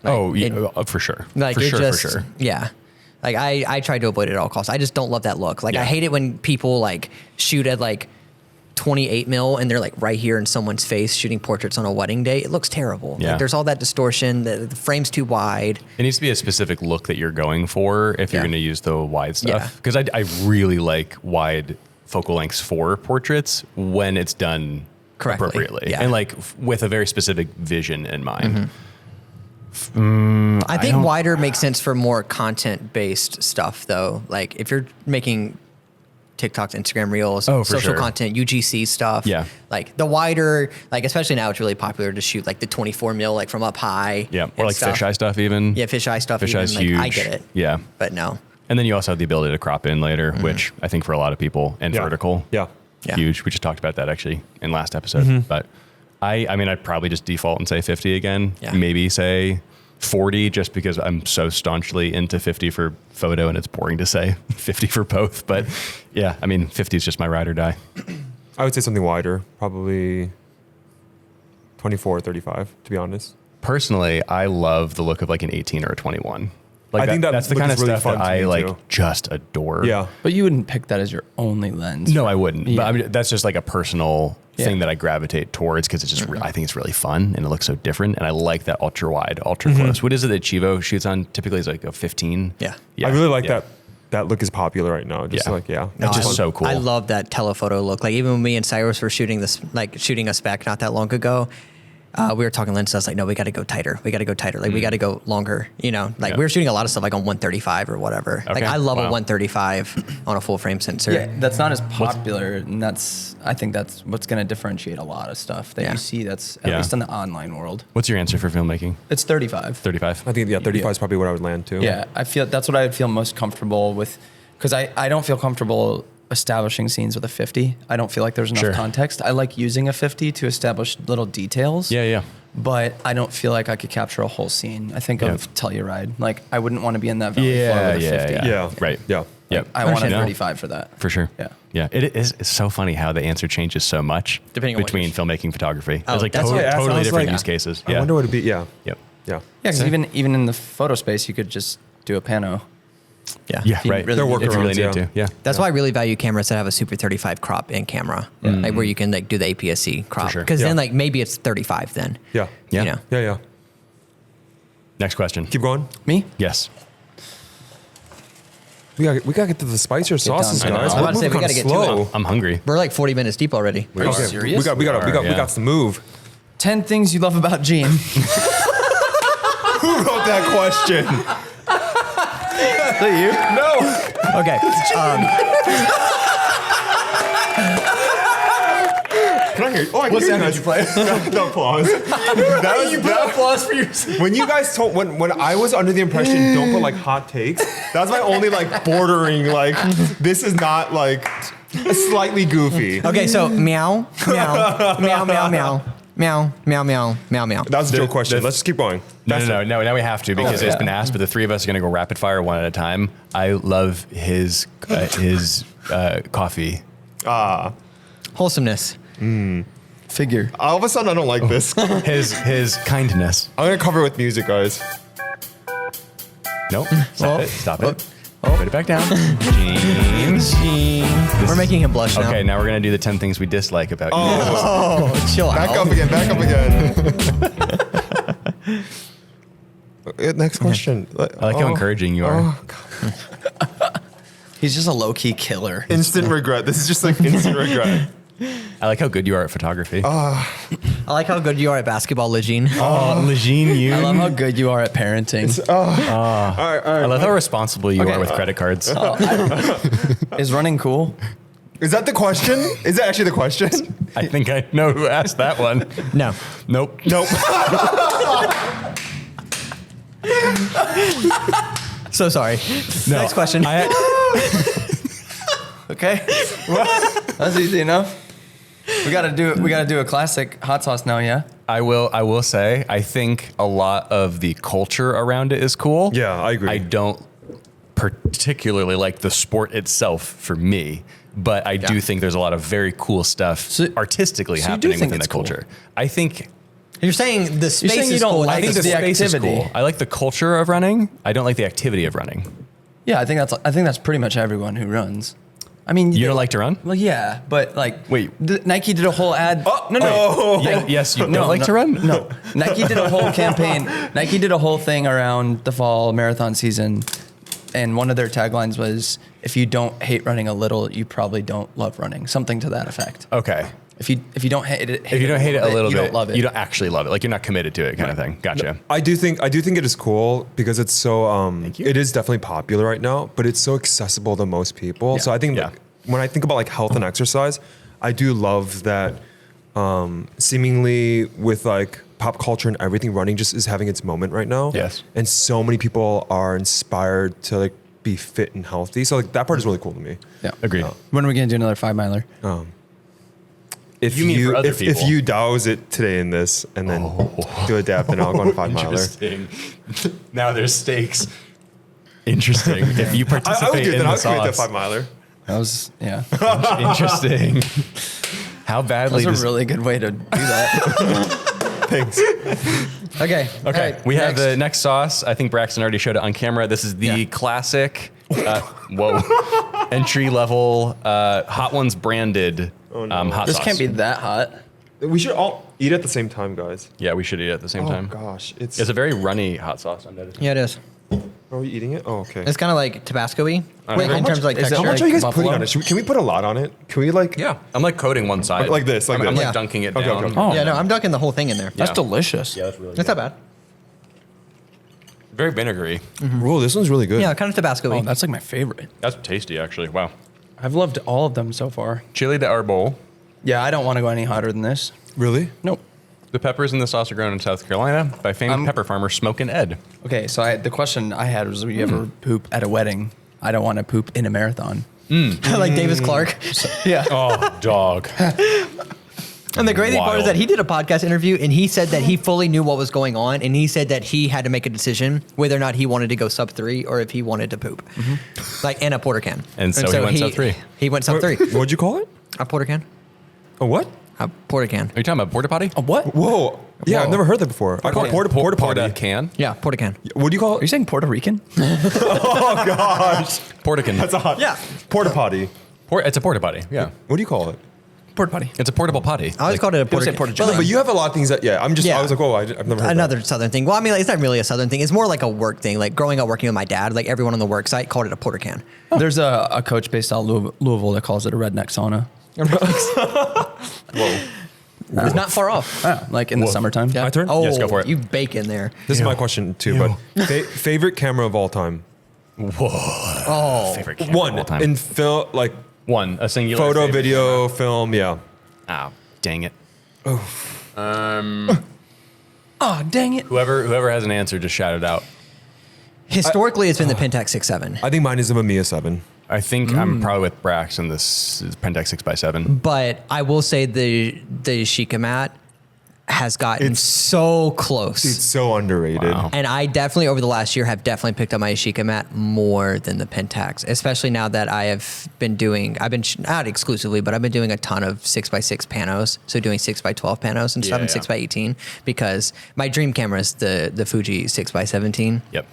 Like, oh, yeah, it- for sure. Like for it sure, just, for sure. yeah. Like I try to avoid it at all costs. I just don't love that look. Like Yeah. I hate it when people like shoot at like 28 mil and they're like right here in someone's face shooting portraits on a wedding day. It looks terrible. Yeah. Like there's all that distortion. The frame's too wide. It needs to be a specific look that you're going for if you're Yeah. going to use the wide Yeah. stuff. Because I really like wide focal lengths for portraits when it's done Correctly. appropriately Yeah. and like with a very specific vision in mind. I think wider makes sense for more content-based stuff, though. Like if you're making TikToks, Instagram Reels, Oh, for social sure. content, UGC stuff. Yeah. Like the wider, like especially now, it's really popular to shoot like the 24 mil, like from up high. Yeah. Or and like stuff. fisheye stuff even. Yeah, fisheye stuff. Fisheye's even, like, huge. I get it. Yeah. But no. And then you also have the ability to crop in later, which I think for a lot of people, and Yeah. vertical. Yeah. Yeah. Huge. We just talked about that actually in last episode. But I mean, I'd probably just default and say 50 again. Yeah. Maybe say 40 just because I'm so staunchly into 50 for photo and it's boring to say 50 for both. But yeah, I mean, 50 is just my ride or die. I would say something wider, probably 24 or 35, to be honest. Personally, I love the look of like an 18 or a 21. Like I think that's the look kind is of really stuff that fun to I me, like too. just adore. Yeah. But you wouldn't pick that as your only lens. No, I wouldn't. Yeah. But I mean, that's just like a personal thing Yeah. that I gravitate towards because it's just I think it's really fun and it looks so different, and I like that ultra wide, ultra close. What is it that Chivo shoots on? Typically, it's like a 15. Yeah. I really like yeah. that look is popular right now. Just Yeah. like, yeah. It's just I- so cool. I love that telephoto look. Like even when me and Cyrus were shooting this, like shooting a spec not that long ago, we were talking lenses. I was like, no, we got to go tighter. We got to go tighter. Like we got to go longer. You know, like Yeah. we were shooting a lot of stuff like on 135 or whatever. Like Okay. I love a Wow. 135 on a full frame sensor. Yeah, that's not as popular, and I think that's what's going to differentiate a lot of stuff that Yeah. you see. That's at Yeah. least in the online world. What's your answer for filmmaking? It's 35. 35. I think, 35 is probably where I would land too. Yeah, I feel that's what I would feel most comfortable with, because I don't feel comfortable establishing scenes with a 50. I don't feel like there's enough Sure. context. I like using a 50 to establish little details. Yeah, yeah. But I don't feel like I could capture a whole scene. I think Yeah. of Telluride. Like I wouldn't want to be in that valley floor Yeah, with a yeah, 50. yeah. Yeah. Right. Yeah. Yeah. I want a No, 35 for that. for sure. Yeah. Yeah. It is. It's so funny how the answer changes so much Depending on what between you're- filmmaking, photography. Oh, It's like that's totally, what- Yeah, totally sounds different like- use cases. I Yeah. wonder what it'd be. Yeah. Yep. Yeah. Yeah, because even in the photo space, you could just do a pano. Yeah. Yeah. If you Right. really There are need If you really workarounds, need yeah. to. Yeah. That's why I really value cameras that have a Super 35 crop in camera, like where you can like do the APS-C crop. sure. Because Yeah. then like maybe it's 35 then. Yeah. Yeah. You know? Yeah. Yeah. Next question. Keep going. Me? Yes. We gotta get to the spicier sauces, down to it. guys. I was We're about to say, moving we gotta kinda get to it. slow. I'm hungry. We're like 40 minutes deep already. Are you Okay, serious? We got yeah. to move. 10 things you love about Gene. Who wrote that question? you? No. Okay. Can I hear? Oh, I can What hear sound you did guys. you play? No applause. You put applause for yourself. When you guys told when I was under the impression don't put like hot takes, that was my only like bordering like this is not like slightly goofy. Okay, so meow, meow, meow, meow, meow, meow, meow, meow, meow, meow. That was a joke question. Let's just keep going. No. Now we have to because it's been asked, but the three of us are going to go rapid fire one at a time. I love his coffee. Wholesomeness. Figure. All of a sudden, I don't like this. I'm His kindness. gonna cover it with music, guys. Nope. Stop it. Stop it. Put it back down. James. We're making him blush now. Okay, now we're going to do the 10 things we dislike about you. Oh, chill Back out. up again. Back up again. Next question. I like how encouraging you are. He's just a low key killer. Instant regret. This is just like instant regret. I like how good you are at photography. I like how good you are at basketball, Lejeune. Oh, Lejeune, you. I love how good you are at parenting. All right. I love how responsible you are with credit cards. Is running cool? Is that the question? Is that actually the question? I think I know who asked that one. No. Nope. Nope. So sorry. No. Next question. Okay. That's easy enough. We gotta do a classic hot sauce now, yeah? I will say, I think a lot of the culture around it is cool. Yeah, I agree. I don't particularly like the sport itself for me, but I do think there's a lot of very cool stuff artistically so you do happening think within it's the cool? culture. I think You're saying the space saying you is don't cool. like I think the the space activity. is cool. I like the culture of running. I don't like the activity of running. Yeah, I think that's pretty much everyone who runs. I mean, You don't like to run? Well, yeah, but like, Wait. Nike did a whole ad. No. Yes, you don't like to run? No, Nike did a whole campaign. Nike did a whole thing around the fall marathon season, and one of their taglines was, "If you don't hate running a little, you probably don't love running." Something to that effect. Okay. If you don't hate it, If you don't hate it a little you bit, don't love it. you don't actually love it. Like you're not committed to it, kind of thing. Gotcha. I do think it is cool because it's so you. it is definitely popular right now, but it's so accessible to most people. Yeah. So I think Yeah. like, when I think about like health and exercise, I do love that seemingly with like pop culture and everything, running just is having its moment right now. Yes. And so many people are inspired to like be fit and healthy. So like that part is really cool to me. Yeah. Agreed. When are we gonna do another 5 miler? If You mean for other if people. you douse it today in this and then do a dab, then I'll go on a 5 miler. Interesting. Now there's stakes. Interesting. If you I would participate do it, in then the I'll create that sauce. 5 miler. That was Interesting. How badly That's does... a really good way to do that. Thanks. Okay. Okay, All right, we have next. the next sauce. I think Braxton already showed it on camera. This is the classic, entry level, Hot Ones branded hot This sauce. can't be that hot. We should all eat at the same time, guys. Yeah, we should eat it at the same Oh time. gosh, It's a very runny hot sauce. I'm noticing. Yeah, it is. Are we eating it? Oh, okay. It's kind of like Tabasco-y. Wait, in terms of like is it texture. How much like are you guys buffalo? putting on it? Can we put a lot on it? Can we like? Yeah, I'm like coating one side. Like this, like I'm this. like Yeah. dunking it Okay, down. okay. Oh, Yeah, no, I'm dunking the whole thing in there. That's Yeah. delicious. Yeah, that's really That's good. not bad. Very vinegary. Whoa, this one's really good. Yeah, kind of Tabasco-y. Oh, that's like my favorite. That's tasty, actually. Wow. I've loved all of them so far. Chili de arbol. Yeah, I don't want to go any hotter than this. Really? Nope. The peppers in the sauce are grown in South Carolina by famed pepper farmer Smoke and Ed. Okay, so the question I had was, will you ever poop at a wedding? I don't want to poop in a marathon. like Davis Clark. Yeah. Oh, dog. And the crazy part is Wild. that he did a podcast interview and he said that he fully knew what was going on, and he said that he had to make a decision whether or not he wanted to go sub 3 or if he wanted to poop, like in a porter can. And so he went sub 3. He went sub 3. What'd you call it? A porter can. A what? A porter can. Are you talking about porta potty? A what? Whoa. Yeah, I've never heard that before. I call it porta Porta potty. can? Yeah, porter can. What do you call Are you it? saying Puerto Rican? Oh gosh, Porta can. that's a hot. Yeah. Porta potty. It's a porta potty. Yeah. What do you call it? Porta potty. It's a portable potty. I always called it a people porter say can. porta Well, john. but you have a lot of things that. Yeah, I'm just. Yeah. I was like, whoa, I've never heard Another southern thing. Well, I mean, like, it's not really a southern thing. It's more like a work thing. Like growing up working with my dad, like everyone on the work site called it a porter can. There's a coach based out of Louisville that calls it a redneck sauna. It's not far off. Yeah, like in the summertime. My turn? Oh, Yes, go for it. you bake in there. This is my question too, but favorite camera of all time. Oh, Favorite camera of all One time. in film, like One, a singular photo, favorite video, film. Yeah. camera. Dang it. Oh, dang it. Whoever has an answer, just shout it out. Historically, it's been the Pentax 6.7. I think mine is a Mamiya 7. I think I'm probably with Brax on this Pentax 6x7. But I will say the Sheikah mat has gotten so close. It's so underrated. Wow. And I definitely, over the last year, have definitely picked up my Sheikah mat more than the Pentax, especially now that not exclusively, but I've been doing a ton of 6x6 panos. So doing 6x12 panos and stuff, and 6x18, because my dream camera is the Fuji 6x17. Yep.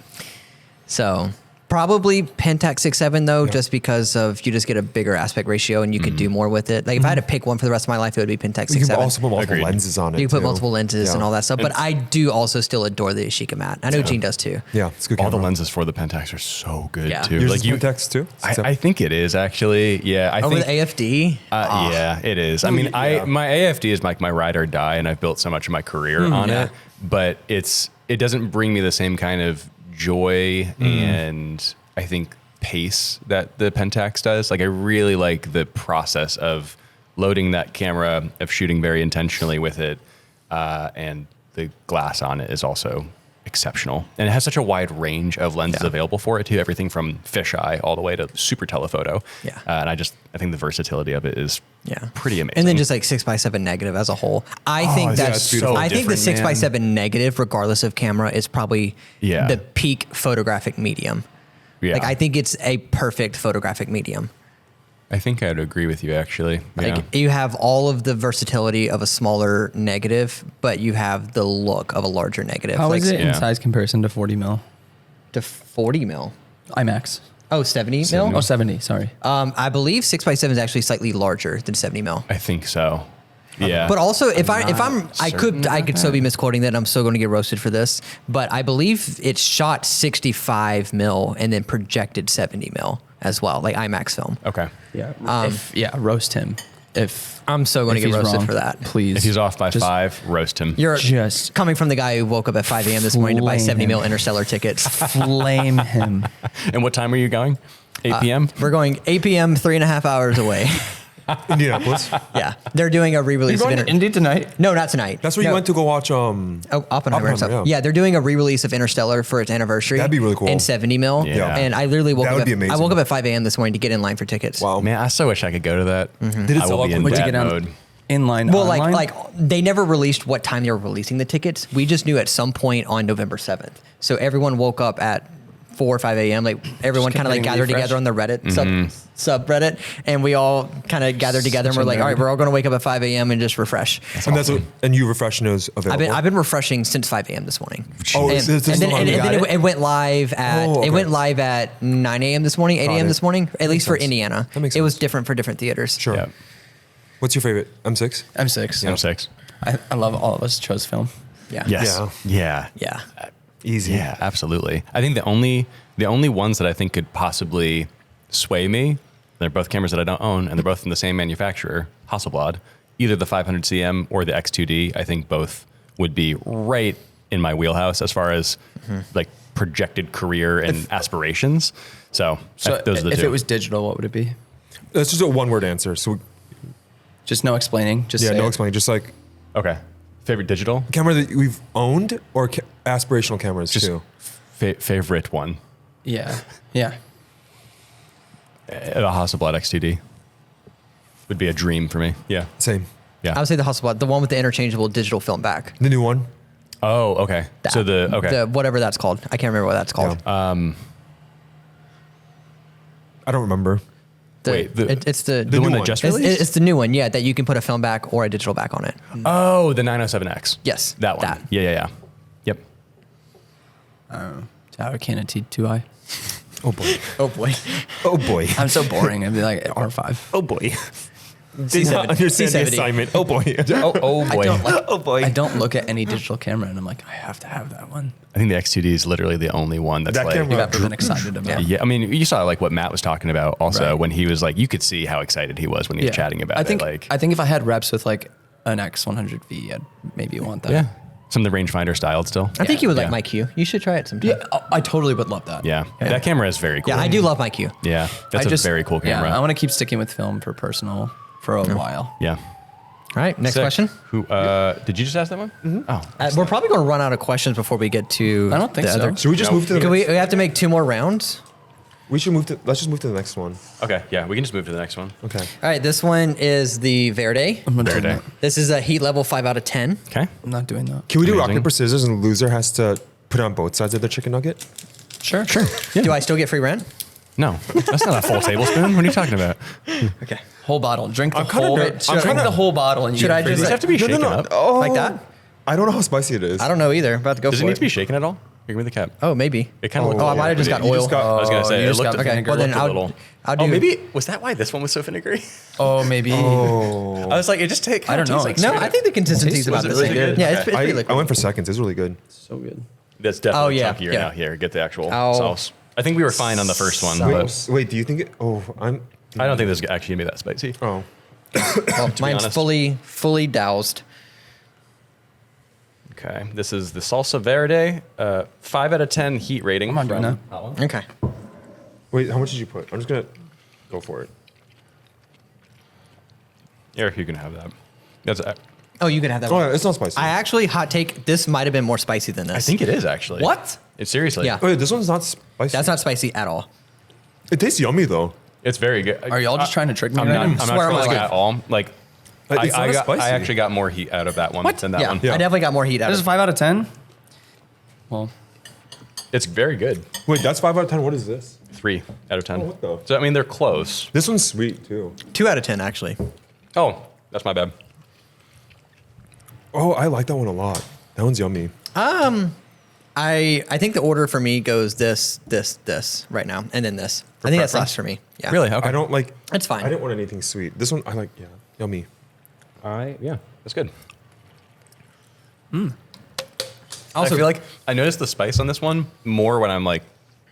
So probably Pentax 6.7 though, just because of you just get a bigger aspect ratio and you could do more with it. Like if I had to pick one for the rest of my life, it would be Pentax 6.7. You can also put multiple Agreed. lenses on it. You can put too. multiple lenses and Yeah. all that stuff. But I do also still adore the Sheikah mat. I know Gene does too. Yeah, it's a good All the camera. lenses for the Pentax are so good Yeah. too. Yours Like is Pentax too? I think it is actually. Yeah, I Over think the AFD? Yeah, it is. I mean, my AFD is like my ride or die, and I've built so much of my career on it. But it doesn't bring me the same kind of joy and I think pace that the Pentax does. Like I really like the process of loading that camera, of shooting very intentionally with it, and the glass on it is also exceptional. And it has such a wide range of lenses available for it too. Everything from fisheye all the way to super telephoto. Yeah. And I think the versatility of it is pretty amazing. And then just like 6x7 negative as a whole. I think yeah, that's it's beautiful. I think the Different, 6x7 negative, regardless of camera, is probably the peak photographic medium. Yeah. Like I think it's a perfect photographic medium. I think I'd agree with you actually. Yeah. Like you have all of the versatility of a smaller negative, but you have the look of a larger negative. How like is it in size comparison to 40 mil? to 40 mil? IMAX. Oh, 70 mil? Oh, 70, sorry. I believe 6x7 is actually slightly larger than 70 mil. I think so. Yeah. But also, I certain could so be misquoting that. I'm still going to get roasted for this. But I believe it's shot 65 mil and then projected 70 mil as well, like IMAX film. Okay. Yeah. Roast him. If I'm so going to if get he's roasted wrong, for that. Please. If he's off by Just 5, roast him. You're Just coming from the guy who woke up at 5 a.m. this morning to buy flame 70 mil him. Interstellar tickets. flame him. And what time are you going? 8 p.m.? We're going 8 p.m., 3.5 hours away. Indianapolis. Yeah. They're doing a re-release You're of going to Indy tonight? No, not tonight. That's where you went to go watch Oppenheimer and stuff. Oppenheimer, Yeah, they're doing a re-release of Interstellar for its anniversary. That'd be really cool. In 70 mil. Yeah. And I literally woke That up. would be amazing. I woke up at 5 a.m. this morning to get in line for tickets. Wow. Man, I so wish I could go to that. Did it I sell will out be in quickly? What'd you that get on mode. inline? Well, online? like they never released what time they were releasing the tickets. We just knew at some point on November 7th. So everyone woke up at 4 or 5 a.m. Like everyone Just kind of like kept gathered hitting together on the Reddit Mm-hmm. subreddit, and we all kind of gathered together and Such we're a like, all right, nerd. we're all going to wake up at 5 a.m. and just refresh. And you refreshing those available. I've been refreshing since 5 a.m. this morning. Oh, and, it's still and then, on and, the and then guide? it went live at Oh, okay. it went live at 9 a.m. this morning, 8 Got a.m. it. this morning, at least for sense. Indiana. That makes It was sense. different for different theaters. Sure. Yeah. What's your favorite? M6? M6. I'm 6. I love all of us chose film. Yeah. Yes. Yeah. Yeah. Yeah. Easy. Yeah, absolutely. I think the only ones that I think could possibly sway me, they're both cameras that I don't own, and they're both from the same manufacturer, Hasselblad. Either the 500cm or the X2D. I think both would be right in my wheelhouse as far as like projected career and aspirations. So those are the if two. it was digital, what would it be? That's just a one-word answer. So Just no explaining. Just yeah, say no it. explaining. Just like Okay. Favorite digital? camera that we've owned or aspirational cameras Just too. favorite one. Yeah. Yeah. A Hasselblad X2D would be a dream for me. Yeah. Same. Yeah. I would say the Hasselblad, the one with the interchangeable digital film back. The new one. Oh, okay. So the whatever that's called. I can't remember what that's called. Yeah. I don't remember. Wait, It's the the one new that one. just it's, released? it's the new one, yeah, that you can put a film back or a digital back on it. Oh, the 907X. Yes, That one. that. Yeah. Yep. Tower Canon T2i. Oh boy. Oh boy. Oh boy. I'm so boring. I'd be like R5. Oh boy. Did not understand the C70. assignment. Oh boy. Oh boy. Oh boy. I don't look at any digital camera and I'm like, I have to have that one. I think the X2D is literally the only one that's That like. camera- You've ever been excited about. Yeah, I mean, you saw like what Matt was talking about also Right. when he was like, you could see how excited he was when he was chatting about I think, it. Like, I think if I had reps with like an X100V, I'd maybe want that. yeah, some of the rangefinder styled still. I think you would like Yeah. my Q. You should try it sometime. Yeah, I totally would love that. Yeah, that camera is very cool. Yeah, I do love my Q. Yeah, that's a very cool camera. Yeah, I want to keep sticking with film for personal for a while. Yeah. All right, next Sick. question. Who did you just ask that one? Mm-hmm. Oh, We're probably going to run out of questions before we get to. I don't think the so. other- Should we just move to the Can next? we have to make 2 more rounds? We should move to. Let's just move to the next one. okay. Yeah, we can just move to the next one. Okay. All right, this one is the Verde. I'm not doing Verde. that. This is a heat level 5 out of 10. Okay. I'm not doing that. Can we do rock Amazing. paper scissors and the loser has to put it on both sides of the chicken nugget? Sure. Do I still get free rent? No, that's not a full tablespoon. What are you talking about? Okay. Whole bottle. Drink the I'm kinda whole. ner- I'm Drink kinda- the whole bottle. And you Should get I free just- These drink. have to be shaken up. Oh, Like that? I don't know how spicy it is. I don't know either. About to go Does it for need to be shaken at all? Give me the cap. Oh, maybe. It kind of Oh, looked. I like might have just got you oil. got- I was gonna say you it just looked. got It vinegar. Well, then looked a I'll, little. I'll do. Oh, maybe was that why this one was so vinegary? Oh, maybe. Oh. I was like, it just takes. I don't know. Like No, straight I up. think the consistency is Tastes- about was the it same. really good? Yeah, it's Okay. pretty I liquid. went for seconds. It's really good. So good. That's definitely yeah, chunkier yeah. now. Here, get the actual Ow. sauce. I think we were fine on the first one, but Wait, do you think it? Oh, I don't think this is actually gonna be that spicy. Oh. Well, mine's honest. fully doused. Okay, this is the salsa verde, 5 out of 10 heat rating. I'm not doing from that. one. Okay. Wait, how much did you put? I'm just gonna go for it. Eric, you can have that. That's. Oh, you can have that Oh, one. yeah, it's not spicy. I actually, hot take, this might have been more spicy than this. I think it is actually. What? It's seriously. Yeah. Wait, this one's not spicy. That's not spicy at all. It tastes yummy though. It's very good. Are y'all just trying to trick me I'm right not. now? I'm not Swear on my trolling life. at all. Like, It's not I as got. spicy. I actually got more heat out of that one than that yeah, one. Yeah. I definitely got more heat out This of is it. 5 out of 10. Well, It's very good. Wait, that's 5 out of 10. What is this? 3 out of 10. Oh, what the- So I mean, they're close. This one's sweet too. 2 out of 10, actually. Oh, that's my bad. Oh, I like that one a lot. That one's yummy. I think the order for me goes this right now, and then this. I think that's preference? last for me. Yeah. Really? Okay. I don't like. It's fine. I didn't want anything sweet. This one I like. Yeah, yummy. Yeah, that's good. Also, I feel like I noticed the spice on this one more when I'm like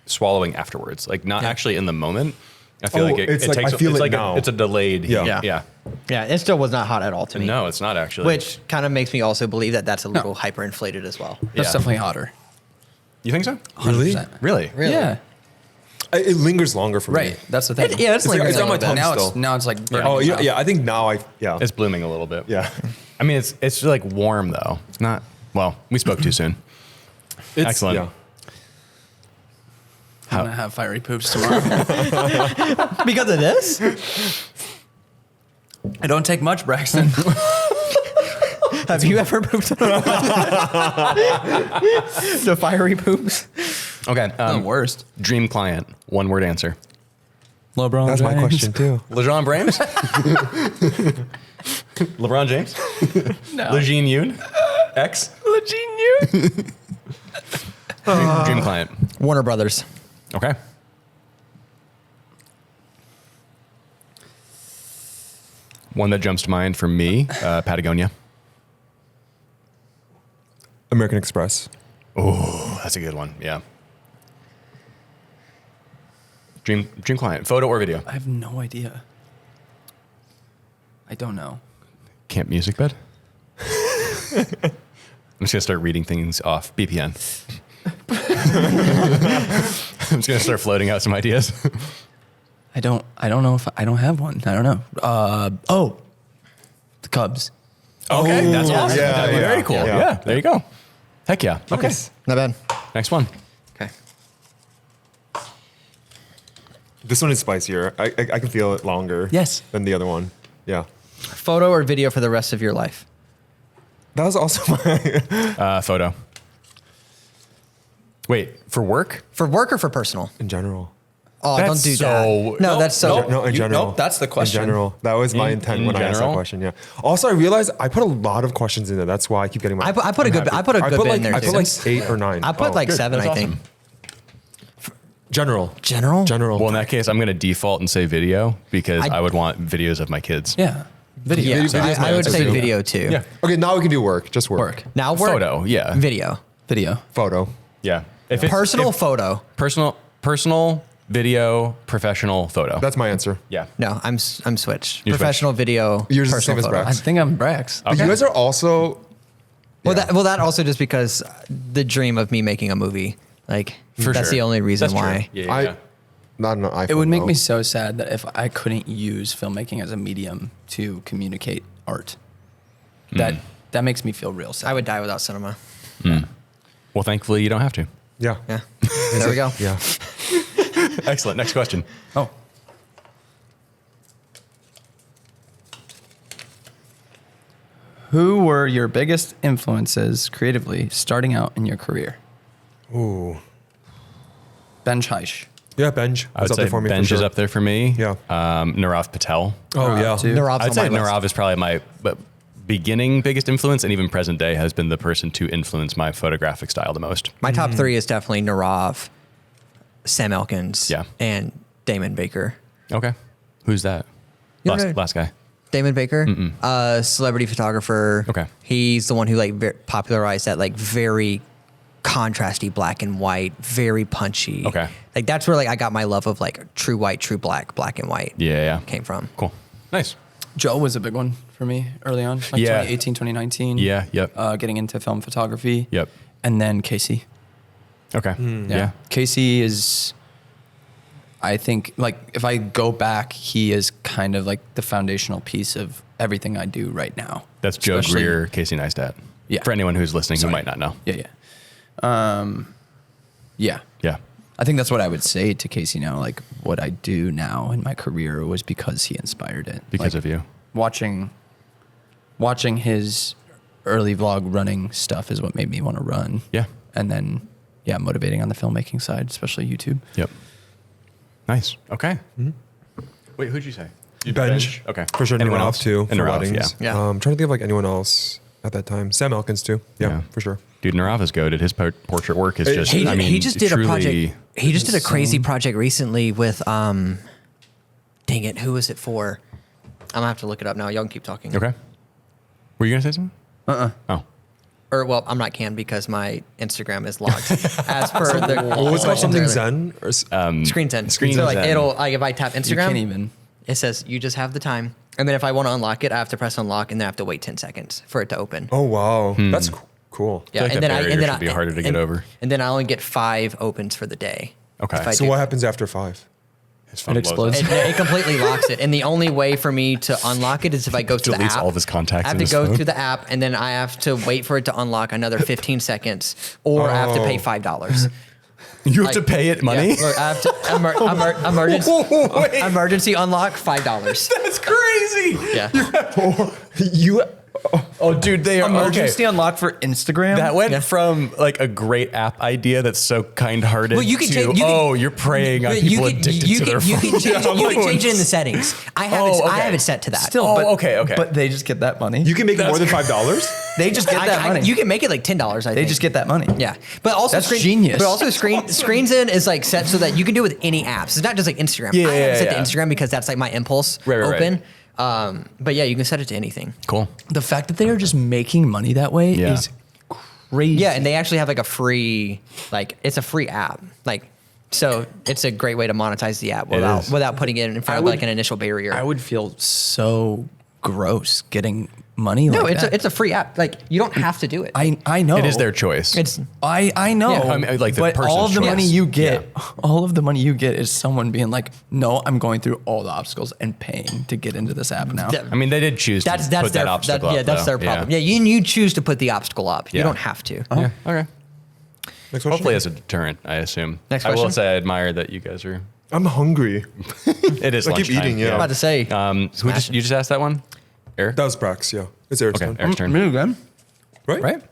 swallowing afterwards, like not Yeah. actually in the moment. I feel Oh, like it it's like, takes. I feel it's it like now. it's a delayed. Yeah. Yeah. Yeah. yeah, it still was not hot at all to me. No, it's not actually. Which kind of makes me also believe that that's a little hyperinflated as well. that's Yeah. definitely hotter. You think so? 100%. Really? Really? Yeah. It lingers longer for me. Right. That's the thing. Yeah, it's It's like- lingering it's a on my little bit. tongue. Now it's still. now it's like burning Oh, my yeah, mouth. yeah. I think now yeah. It's blooming a little bit. Yeah. I mean, it's like warm though. It's not. Well, we spoke too soon. It's, Excellent. Yeah. I'm gonna have fiery poops tomorrow. Because of this? I don't take much, Braxton. Have you ever pooped? The fiery poops? Okay. The worst. Dream client. One word answer. LeBron. That's my question too. LeBron James. LeBron James. No. Lejeune Yoon. X. Lejeune. Dream client. Warner Brothers. Okay. One that jumps to mind for me, Patagonia. American Express. Oh, that's a good one. Yeah. Dream client. Photo or video? I have no idea. I don't know. Camp music bed. I'm just gonna start reading things off BPN. I'm just gonna start floating out some ideas. I don't know if I don't have one. I don't know. The Cubs. Okay, that's yeah. awesome. Yeah, That'd be yeah, very cool. yeah. Yeah. There you go. Heck yeah. Okay. Not bad. Next one. Okay. This one is spicier. I can feel it longer. Yes. Than the other one. Yeah. Photo or video for the rest of your life? That was also my Photo. Wait, for work? For work or for personal? in general. Oh, That's don't do so- that. No, Nope, that's so. nope. No, in general. nope, that's the question. In general, that was my In- intent in when I asked that general? question. Yeah. Also, I realized I put a lot of questions in there. That's why I keep getting my. I put a good happy. bit in like, there, I too. put like 8 or 9. I put like good. 7, That's I think. awesome. general. General? General. Well, in that case, I'm going to default and say video because I- I would want videos of my kids. Yeah. Video. Yeah, Video's my I would answer, say too. video too. Yeah. Okay, now we can do work. Just work. Work. Now work. Photo. Yeah. Video. Video. Photo. Yeah. If it's Personal if- photo. personal, video, professional, photo. That's my answer. yeah. No, I'm switched. You're Professional video. Yours is the personal same as photo. I Brax. think I'm Brax. But you guys are also. Well, Yeah. that also just because the dream of me making a movie, like For that's sure. the only reason That's true. why. Yeah. I. yeah. Not an iPhone. It would make though. me so sad that if I couldn't use filmmaking as a medium to communicate art. that makes me feel real sad. I would die without cinema. Well, thankfully, you don't have to. Yeah. Yeah. There we go. Yeah. Excellent. Next question. Oh. Who were your biggest influences creatively starting out in your career? Ooh. Benj Heish. Yeah, Benj. I would Up say there for me. Benj for is sure. up there for me. Yeah. Narav Patel. Oh, yeah. too. Narav's I'd on say my list. Narav is probably my beginning biggest influence, and even present day has been the person to influence my photographic style the most. My top three is definitely Narav, Sam Elkins, Yeah. and Damon Baker. Okay. Who's that? You don't know- Last guy. Damon Baker, celebrity photographer. Okay. He's the one who like popularized that like very contrasty black and white, very punchy. Okay. Like that's where like I got my love of like true white, true black, black and white Yeah. came from. Cool. Nice. Joe was a big one for me early on, like Yeah. 2018, 2019. Yeah. Yep. Getting into film photography. Yep. And then Casey. Okay. Yeah. Casey is, I think, like, if I go back, he is kind of like the foundational piece of everything I do right now. That's Joe Especially- Greer, Casey Neistat. Yeah. For anyone who's listening Sorry. who might not know. Yeah, yeah. Yeah. Yeah. I think that's what I would say to Casey now. Like, what I do now in my career was because he inspired it. Because Like, of you. Watching his early vlog running stuff is what made me want to run. Yeah. And then, yeah, motivating on the filmmaking side, especially YouTube. Yep. Nice. Okay. Wait, who'd you say? Benj. Okay. For sure. Anyone Narav else? too. And For Narav, weddings. yeah. I'm trying to think of like anyone else at that time. Sam Elkins too. Yeah, for sure. Dude, Narav is goated. His portrait work is just, He, I mean, he just did truly, a project. He just did a crazy insane. project recently with dang it, who was it for? I'm gonna have to look it up now. Y'all can keep talking. Okay. Were you going to say something? Oh. Or well, I'm not can because my Instagram is locked as per the What was it called? questions Something earlier. Zen? Or, Screen Zen. Screen so like Zen. it'll like if I tap You Instagram, can't even. it says you just have the time, and then if I want to unlock it, I have to press unlock, and then I have to wait 10 seconds for it to open. oh, wow. That's cool. I feel like that barrier should be harder to get over. And then I only get 5 opens for the day. Okay. if I So do what that. happens after 5? His phone It blows explodes. up. It completely locks it, and the only way for me to unlock it is if I go to the Deletes app. all of his contacts I have in to his go phone. to the app, and then I have to wait for it to unlock another 15 seconds, or I have to pay Oh. $5. You have to pay it money? Yeah, look, I have to emergency unlock $5. That's crazy. Yeah, You. Oh, dude, they are Emergency okay. unlock for Instagram. That went Yeah. from like a great app idea that's so kind-hearted Well, you can to, take- you can- you're preying on you people can, addicted you to their can, you phones. can change, you can change it in the settings. I have it. I okay. have it set to that. Still, Oh, but, okay. But they just get that money. You can make it more than $5? They just get that money. You can make it like $10. I they think. just get that money. Yeah, but also That's genius. But also Screens In is like set so that you can do it with any apps. It's not just like Instagram. Yeah, I have it set yeah. to Instagram because that's like my impulse Right. open. But yeah, you can set it to anything. Cool. The fact that they are just making money that way Yeah. is crazy. Yeah, and they actually have like a free, like it's a free app. Like, so it's a great way to monetize the app is. without putting it in front of like an initial barrier. I would feel so gross getting money no, like it's that. it's a free app. Like you don't have to do it. I know. It is their choice. It's I know. Yeah. I mean, like the but all of person's the money choice. you get, Yeah. all of the money you get is someone being like, no, I'm going through all the obstacles and paying to get into this app now. That- I mean, they did choose that's to that's put their that obstacle up. yeah, that's though. their problem. Yeah, you choose to put the obstacle up. Yeah. You don't have to. Yeah. Okay. Next question. Hopefully as a deterrent, I assume. Next I will question? say I admire that you guys are. I'm hungry. It is I keep lunchtime. eating, yeah. I'm about to say. So you just asked that one, Eric? That was Brax, yeah. It's Eric's Okay, turn. Eric's turn. Me again. Right? Right?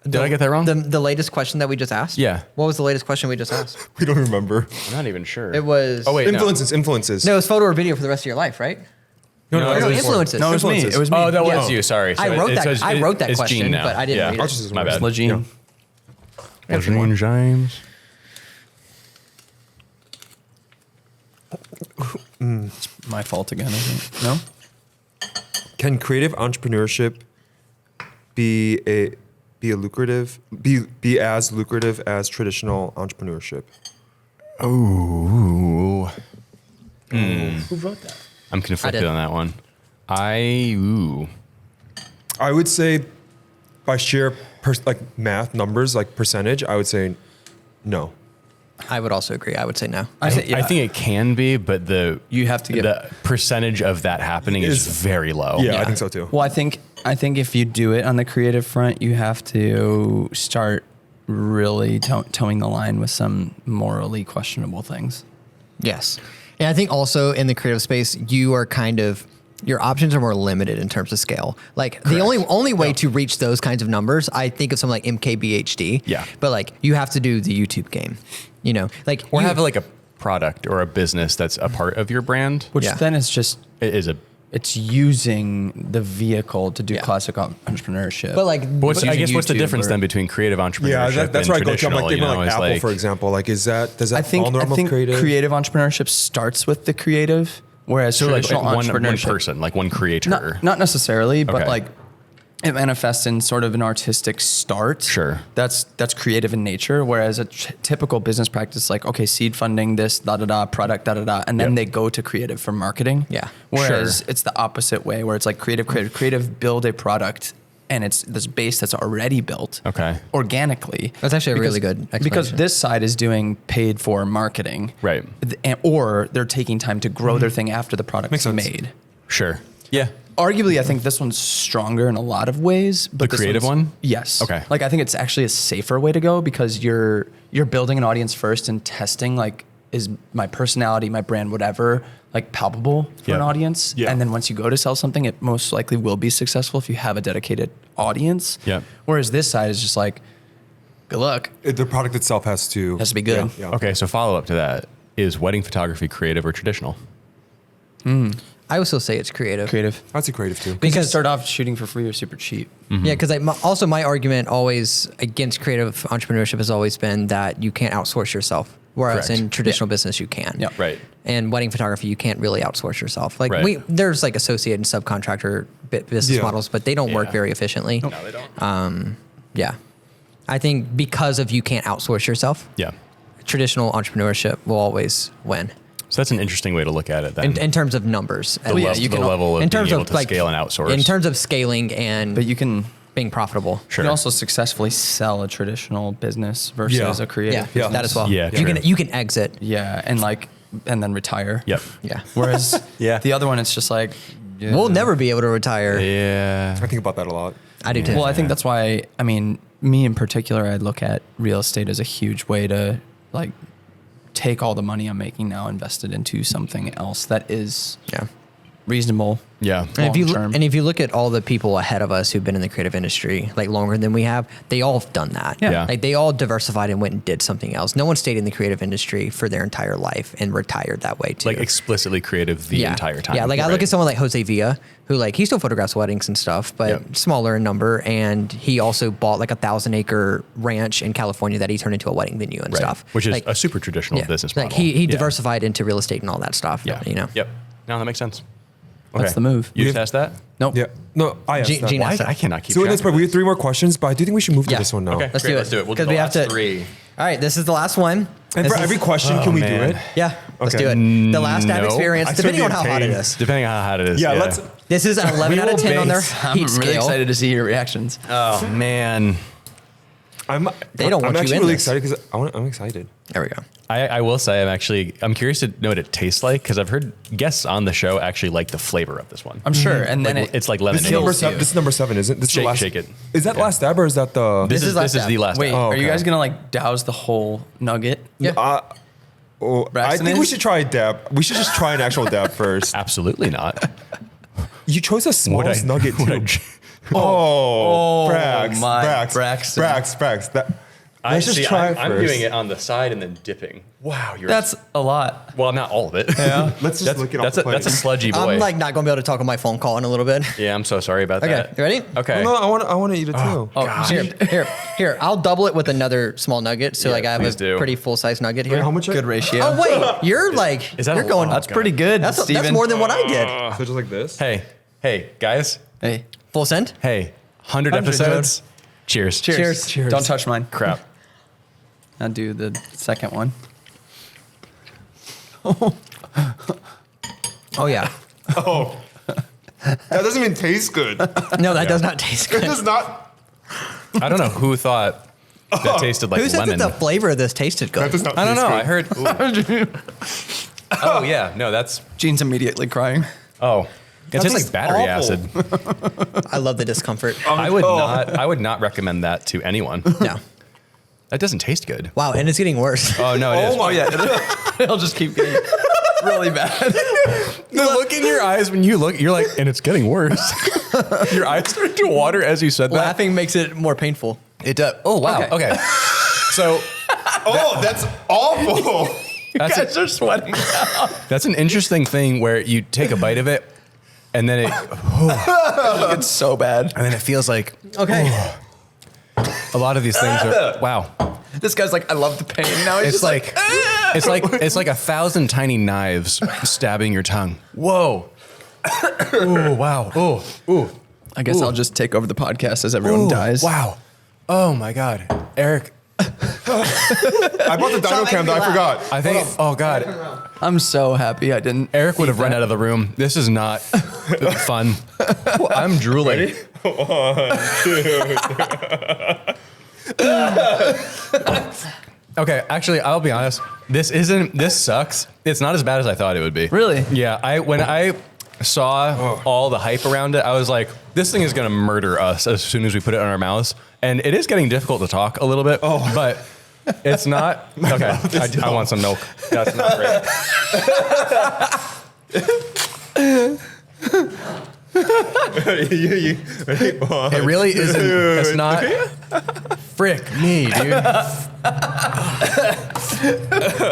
Did I get that wrong? The latest question that we just asked? Yeah. What was the latest question we just asked? We don't remember. I'm not even sure. It was. Oh wait, Influences. No, it was photo or video for the rest of your life, right? no, Or no, it was- influences. No, it was me. Influences. It was me. Oh, that Yeah. was you. Sorry. I wrote that. it's- I wrote that it's question, Gene now. but I didn't Yeah. read I'll it. just My bad. Legine. Legine James. It's my fault again, I think. No? Can creative entrepreneurship be as lucrative as traditional entrepreneurship? Ooh. Who wrote that? I'm conflicted did. on that one. I would say by sheer math numbers, like percentage, I would say no. I would also agree. I would say no. I think, I think it can be, but you have to get. the percentage of that happening is very low. Yeah, I think so too. Well, I think I think if you do it on the creative front, you have to start really towing the line with some morally questionable things. Yes. And I think also in the creative space, you are your options are more limited in terms of scale. Like the only way to reach those kinds of numbers, I think of something like MKBHD. Yeah. But like you have to do the YouTube game, like Or have like a product or a business that's a part of your brand. Which Yeah. then is just, It is it's using the vehicle to do classic entrepreneurship. But like, What's the YouTube difference or- then between creative entrepreneurship Yeah, that's and where I go to. I'm traditional? like thinking like It's Apple, for example. Like, does that I think, fall in the realm of creative? creative entrepreneurship starts with the creative, whereas so like traditional one entrepreneurship, person, like one creator. not necessarily, but Okay. like it manifests in sort of an artistic start. Sure. That's creative in nature. Whereas a typical business practice, like, okay, seed funding, this, product, and then Yep. they go to creative for marketing. Yeah. Whereas Sure. it's the opposite way, where it's like creative, build a product, and it's this base that's already built. Okay. Organically. That's actually a really good Because explanation. this side is doing paid for marketing. Right. Or they're taking time to grow their thing after the product Makes is sense. made. Sure. Yeah. Arguably, I think this one's stronger in a lot of ways. But The this creative one's- one? Yes. Okay. Like I think it's actually a safer way to go because you're building an audience first and testing like, is my personality, my brand, whatever, like palpable for Yep. an audience. Yeah. And then once you go to sell something, it most likely will be successful if you have a dedicated audience. Yep. Whereas this side is just like, good luck. The product itself has to Has to be good. Yeah. Okay. So follow up to that is wedding photography creative or traditional? I would still say it's creative. Creative. That's a creative too. Because start off shooting for free or super cheap. Yeah, because also my argument always against creative entrepreneurship has always been that you can't outsource yourself, whereas Correct. in traditional business you can. Yeah. Right. And wedding photography, you can't really outsource yourself. Like Right. there's like associated and subcontractor business Yeah. models, but they don't work Yeah. very efficiently. No, they don't. Yeah, I think because of you can't outsource yourself, Yeah. traditional entrepreneurship will always win So that's an interesting way to look at it then. in terms of numbers. the level of in being terms able of to like scale and outsource. in terms of scaling and But you can being profitable. Sure. You can also successfully sell a traditional business versus Yeah. a creative. Yeah, business. that as well. Yeah, you true. can exit. Yeah, and then retire. Yep. Yeah, Whereas Yeah. the other one, it's just like we'll never be able to retire. Yeah. I think about that a lot. I do too. Well, I think that's why. I mean, me in particular, I look at real estate as a huge way to like take all the money I'm making now, invest it into something else that is yeah. reasonable. Yeah. And if you look at all the people ahead of us who've been in the creative industry like longer than we have, they all have done that. Yeah. Like they all diversified and went and did something else. No one stayed in the creative industry for their entire life and retired that way too. Like explicitly creative the entire time. Yeah, like I look Right. at someone like Jose Villa, who like he still photographs weddings and stuff, but Yep. smaller in number. And he also bought like 1,000-acre ranch in California that he turned into a wedding venue and Right. stuff. Which is like, a super traditional business like model. he Yeah. diversified into real estate and all that stuff. Yeah. You know. Yep. No, that makes sense. That's the move. You We just have- asked that? Nope. Yeah. No, I asked Gene- that. Gene Why? asked that. I cannot keep So in track this of part, we it. have 3 more questions, but I do think we should move to Yeah. this one now. Okay. Let's Great, do it. let's do it. We'll do 'Cause the we have last to- 3. All right, this is the last one. And This for is- every question, Oh, can we do man. it? Yeah, let's Okay. do it. The last dab No. experience, I depending on started how hot it getting is. Depending on how hot it is. Yeah, let's. This is an 11 out of 10 on their I'm heat really scale. excited to see your reactions. Oh, man. They don't want I'm you actually in really this. excited because I'm excited. There we go. I will say I'm curious to know what it tastes like because I've heard guests on the show actually like the flavor of this one. I'm sure. And then It's like This lemonade. is number kills 7. you. This is number 7, isn't it? This is the Shake- last, shake it. Is that Yeah. last dab or is that the? This is is last the dab. last. Wait, dab. Oh, are you okay. guys gonna like douse the whole nugget? Yeah. I Braxton think we is? should try a dab. We should just try an actual dab first. Absolutely not. You chose the smallest nugget would too. I- Oh, Brax, my Brax, Braxton. Brax. Let's just try it I'm first. doing it on the side and then dipping. Wow, you're That's a lot. well, not all of it. Yeah. Let's just lick it off That's the a plate. that's a sludgy boy. I'm like not going to be able to talk on my phone call in a little bit. yeah, I'm so sorry about Okay, that. you ready? Okay. No, I want to eat it too. Oh, Here. I'll double it with another small nugget. So Yeah, like I have please a do. pretty full size nugget here. Wait, how much? good ratio. Oh wait, you're like Is that you're a going. lot? That's pretty good. That's Steven. more than what I did. So just like this. Hey, guys. Hey, Full send. Hey, 100 100, episodes. Cheers. cheers. Cheers. Don't touch mine. Crap. I'll do the second one. Oh yeah. Oh, that doesn't even taste good. That No, that does not taste good. does not. I don't know who thought that tasted like Who said lemon. that the flavor of this tasted good? That does not. I don't taste know. good. I heard. Oh yeah, no, that's Gene's immediately crying. oh. It tastes like battery awful. acid. I love the discomfort. I would not recommend that to anyone. No. That doesn't taste good. Wow, and it's getting worse. Oh no, it is. Oh yeah, it'll just keep getting really bad. The look in your eyes when you look, you're like, and it's getting worse. Your eyes started to water as you said that. Laughing makes it more painful. It does. Oh wow. Okay. So That's awful. that's Guys are sweating. that's an interesting thing where you take a bite of it, and then It's so bad. and then it feels like Okay. a lot of these things are wow. This guy's like, I love the pain. Now he's It's just like it's like 1,000 tiny knives stabbing your tongue. Whoa. Oh wow. Oh. Ooh. I guess I'll just take over the podcast as everyone Ooh, dies. Wow. Oh my God. Eric, I bought the dino cam that I forgot. I think, oh God. I'm so happy I didn't. Eric would have run out of the room. This is not fun. I'm drooling. Okay, actually, I'll be honest. This sucks. It's not as bad as I thought it would be. Really? Yeah, when I saw all the hype around it, I was like, this thing is going to murder us as soon as we put it in our mouths. And it is getting difficult to talk a little bit, but it's not. Okay, I want some milk. That's not great. It really isn't. It's not. Frick me, dude.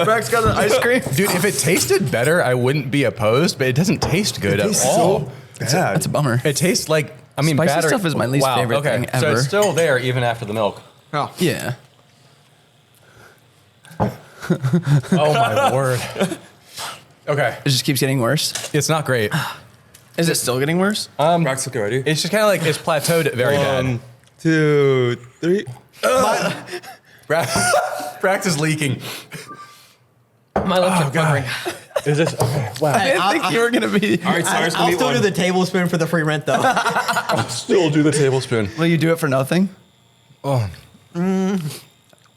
Brax got an ice cream. Dude, if it tasted better, I wouldn't be opposed, but it doesn't taste good at all. That's a bummer. It tastes like, I mean, Spicy battery. stuff is my least favorite thing So ever. it's still there even after the milk. Oh. Yeah. Oh my word. Okay, It just keeps getting worse. it's not great. Is it still getting worse? Brax, okay, ready? It's just kind of like it's plateaued very bad. 1, 2, 3. Brax is leaking. My lips are quivering. Is this okay? Wow. I didn't think you were gonna be. All right, Cyrus, I'll give me still do one. the tablespoon for the free rent though. Still do the tablespoon. Will you do it for nothing? Oh, Will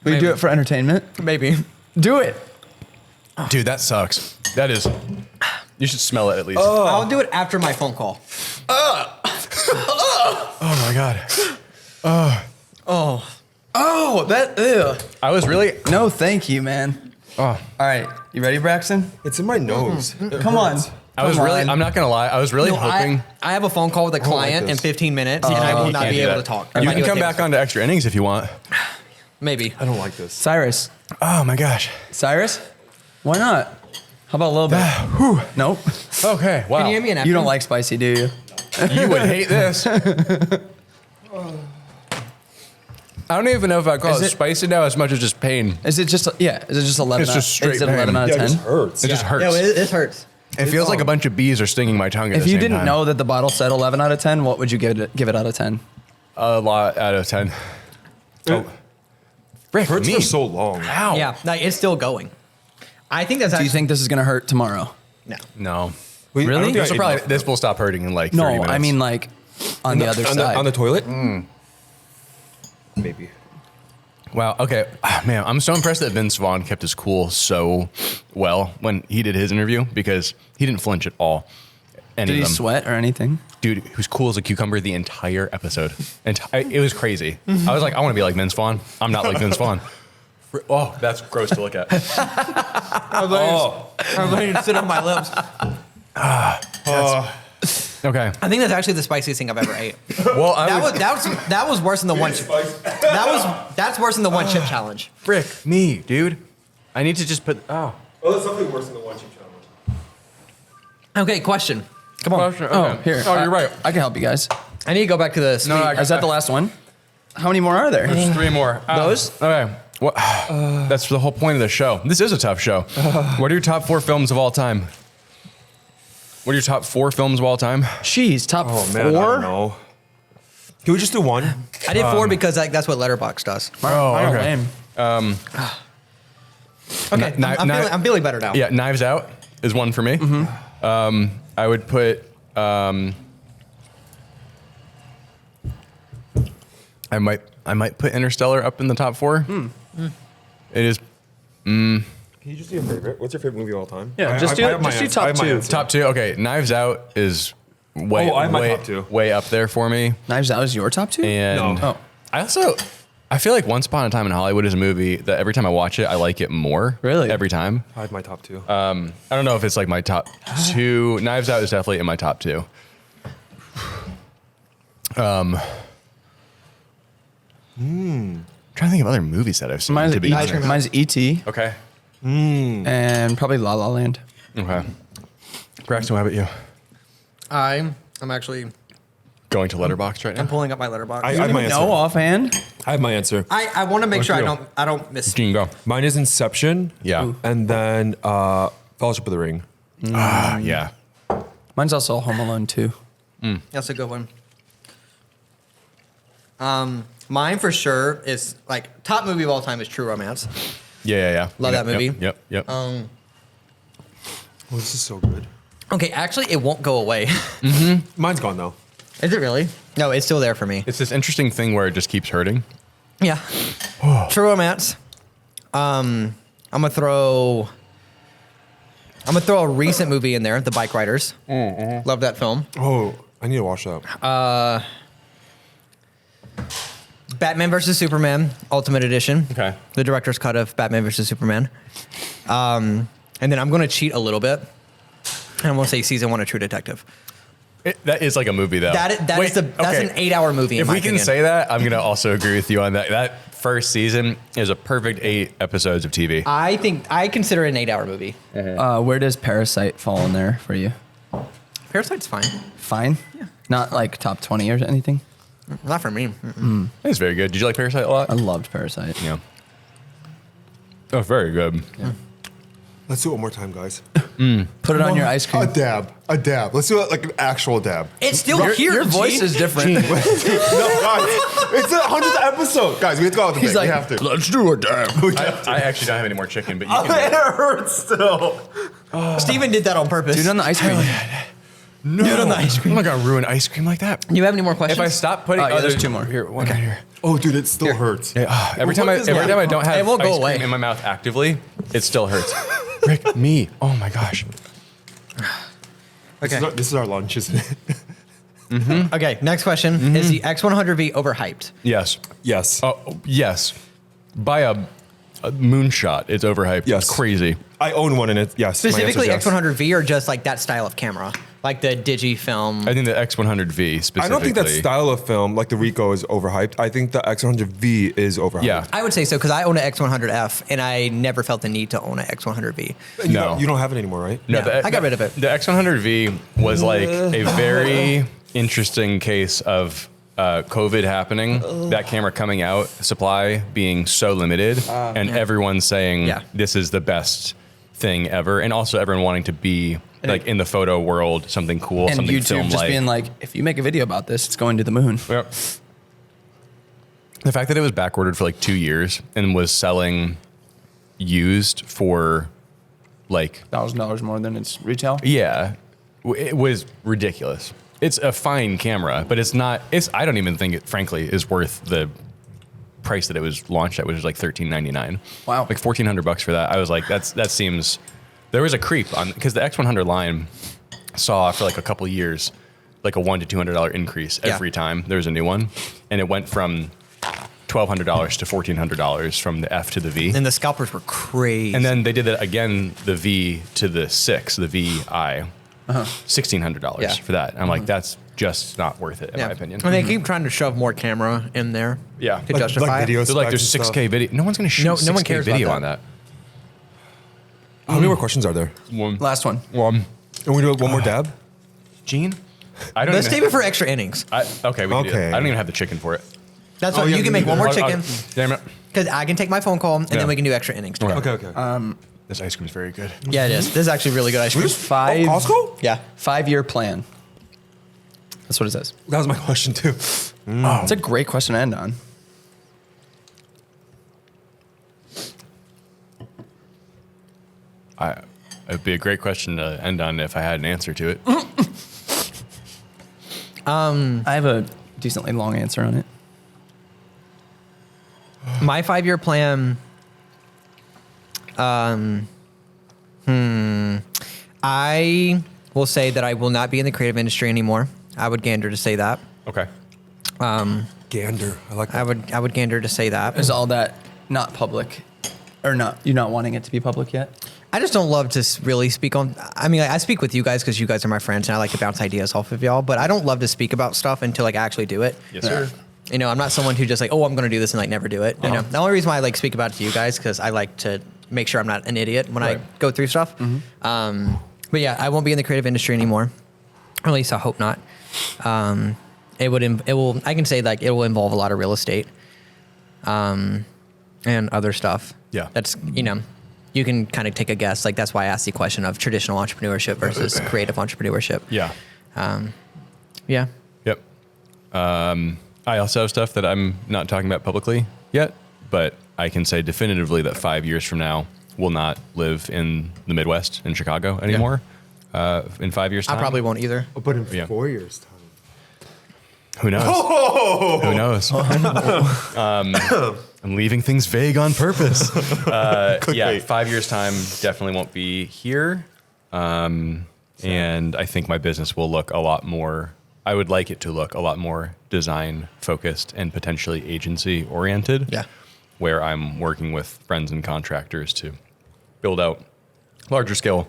you do it for entertainment? Maybe. Do it. dude, that sucks. That is. You should smell it at least. I'll do it after my phone call. Oh my god. Oh, that. Ew. I was really. No, thank you, man. Oh, All right, you ready, Braxton? It's in my nose. It Come on. hurts. I was Come really. on. I'm not gonna lie. I was really No, hoping. I have a phone call with a don't like client in this. 15 minutes, and I will you not can't be do able that. to talk. You If I can do a come back tablespoon. onto extra innings if you want. Maybe. I don't like this. Cyrus. Oh my gosh. Cyrus? Why not? How about a little bit? Whew. Nope. Okay. Wow. Can you hand me an napkin? You don't like spicy, do you? You would hate this. I don't even know if I call Is it it- spicy now as much as just pain. Is it just? Yeah. Is it just 11? It's just straight Is it pain. 11 out of Yeah, it 10? just hurts. It just hurts. Yeah, it hurts. It feels like a bunch of bees are stinging my tongue at If the you same didn't time. know that the bottle said 11 out of 10, what would you give it out of 10? A lot out of 10. Oh. Frick Hurts me. for so long. Ow. Yeah, like, it's still going. I think that's Do actually you think this is going to hurt tomorrow? no. No. Wait, I Really? don't think I This will ate probably enough. this will stop hurting in like 30 No, minutes. I mean like on the other side. On the toilet? Mm. Maybe. Wow. Okay. Ah, man, I'm so impressed that Vince Vaughn kept his cool so well when he did his interview because he didn't flinch at all. Any Did he of them. sweat or anything? Dude, he was cool as a cucumber the entire episode. And it was crazy. I was like, I want to be like Vince Vaughn. I'm not like Vince Vaughn. Oh, that's gross to look at. I'm letting it sit on my lips. Okay. I think that's actually the spiciest thing I've ever ate. Well, I would, That was worse than the one. That's worse than the one chip challenge. frick me, dude. I need to just put. Oh. Oh, that's definitely worse than the one chip challenge. Okay, question. Come on. Oh, here. Oh, you're right. I can help you guys. I need to go back to the sweet. No, Is that the last one? How many more are there? There's 3 more. Those? Okay. What? That's the whole point of the show. This is a tough show. What are your top 4 films of all time? What are your top 4 films of all time? Jeez, top Oh, 4? man, I don't know. Can we just do one? I did 4 because that's what Letterboxd does. Oh, I don't okay. blame. Okay, I'm feeling better now. Yeah, Knives Out is one for me. I would put. I might put Interstellar up in the top 4. It is Can you just do your favorite? What's your favorite movie of all time? Yeah, just do I have my top answer. I have my 2. answer. top 2. Okay, Knives Out is way, I have my way, top two. way up there for me. Knives Out is your top two? And No. I feel like Once Upon a Time in Hollywood is a movie that every time I watch it, I like it more. Really? Every time. I have my top two. I don't know if it's like my top two. Knives Out is definitely in my top two. Trying to think of other movies that I've seen. Mine's to be honest. Mine's E.T. Okay. and probably La La Land. Okay. Braxton, how about you? I'm actually Going to Letterboxd right now. I'm pulling up my letterbox. I have my answer. No, offhand. I have my answer. I want to make sure you? I don't miss. Gene, go. Mine is Inception. Yeah. Ooh. And then Fellowship of the Ring. Yeah. Mine's also Home Alone 2. That's a good one. Mine for sure is like top movie of all time is True Romance. Yeah. Love that movie. Yep. Oh, this is so good. Okay, actually, it won't go away. Mine's gone though. Is it really? No, it's still there for me. It's this interesting thing where it just keeps hurting. Yeah. True Romance. I'm gonna throw a recent movie in there, The Bike Riders. Love that film. Oh, I need to watch that. Batman vs Superman Ultimate Edition. Okay. The director's cut of Batman vs Superman. And then I'm gonna cheat a little bit, and I'm gonna say season 1 of True Detective. That is like a movie, though. That's an 8-hour movie. If in my we can opinion. say that, I'm going to also agree with you on that. That first season is a perfect 8 episodes of TV. I consider it an 8-hour movie. Where does Parasite fall in there for you? Parasite's fine. Fine? Yeah. Not like top 20 or anything? Not for me. It's very good. Did you like Parasite a lot? I loved Parasite. Yeah. Oh, very good. Yeah. Let's do it one more time, guys. Put it on your ice cream. A dab. Let's do it like an actual dab. It's still here. Your voice Gene. is different. No, guys, it's the 100th episode. Guys, we have to go out with the He's thing. like, we have to. Let's do a damn. I actually don't have any more chicken, but you It can. hurts still. Steven did that on purpose. Do it on the ice cream. No. Get on the ice cream. I'm not going to ruin ice cream like that. Do you have any more questions? If I stop putting... Oh, yeah, there's 2 more. Here, one right here. Oh, dude, it still hurts. Yeah, every time I don't have It won't go ice away. cream in my mouth actively, it still hurts. Rick, me. Oh my gosh. Okay. This is our lunch, isn't it? Okay. Next question: Is the X100V overhyped? Yes. Yes. Oh, yes. By a moonshot, it's overhyped. Yes. It's crazy. I own one in it. Yes. my answer is Specifically yes. X100V, or just like that style of camera, like the Digifilm. I think the X100V specifically. I don't think that style of film, like the Ricoh, is overhyped. I think the X100V is overhyped. Yeah. I would say so because I own an X100F and I never felt the need to own an X100V. No. You don't have it anymore, right? No, Yeah, I got rid of it. The X100V was like a very interesting case of COVID happening, that camera coming out, supply being so limited, and everyone saying Yeah. this is the best thing ever, and also everyone wanting to be like in the photo world, something cool, And something YouTube film just like. being like, if you make a video about this, it's going to the moon. Yep. The fact that it was backordered for like 2 years and was selling used for like $1,000 more than its retail. it was ridiculous. It's a fine camera, but it's not. I don't even think it, frankly, is worth the price that it was launched at, which was like $13.99. Wow. Like $1,400 for that. I was like, that seems. There was a creep on because the X100 line saw for like a couple of years like a $100 to $200 increase every time there was a new one, and it went from $1,200 to $1,400 from the F to the V. And the scalpers were crazy. And then they did that again, the V to the 6, the VI. $1,600 Yeah. for that. I'm like, that's just not worth it, in my opinion. And they keep trying to shove more camera in there. Yeah. To Like- justify like it. video They're like, there's specs and 6K video. No one's going to shoot No 6K one cares about video that. on that. How many more questions are there? One. Last one. And we do one more dab? Gene? I don't Let's even, save it for extra innings. okay, we can do Okay. that. I don't even have the chicken for it. That's Oh, what yeah, you can we make can one do more that. chicken Damn it. because I can take my phone call and Yeah. then we can do extra innings. Okay. Okay. This ice cream is very good. Yeah, it is. This is actually really good ice cream. Five. Costco? Yeah. 5-year plan. That's what it says. That was my question too. It's a great question to end on. It'd be a great question to end on if I had an answer to it. I have a decently long answer on it. My 5-year plan. I will say that I will not be in the creative industry anymore. I would gander to say that. Okay. Gander. I like that. I would gander to say that. Is all that not public, or not? You're not wanting it to be public yet? I just don't love to really speak on. I mean, I speak with you guys because you guys are my friends, and I like to bounce ideas off of y'all. But I don't love to speak about stuff until like I actually do it. Yes, sir. You know, I'm not someone who just like, oh, I'm going to do this and like never do it. You know, the only reason why I like speak about it to you guys because I like to make sure I'm not an idiot when I go through stuff. But yeah, I won't be in the creative industry anymore. Or at least I hope not. It will. I can say like it will involve a lot of real estate, and other stuff. Yeah. That's you can kind of take a guess. Like that's why I asked the question of traditional entrepreneurship versus creative entrepreneurship. Yeah. Yeah. Yep. I also have stuff that I'm not talking about publicly yet, but I can say definitively that 5 years from now, will not live in the Midwest in Chicago anymore. In 5 years' time. I probably won't either. But in Yeah. 4 years' time. Who knows? Who knows? I'm leaving things vague on purpose. Yeah, 5 years' time definitely won't be here. And I think my business will look a lot more, I would like it to look a lot more design focused and potentially agency oriented. Yeah. Where I'm working with friends and contractors to build out larger scale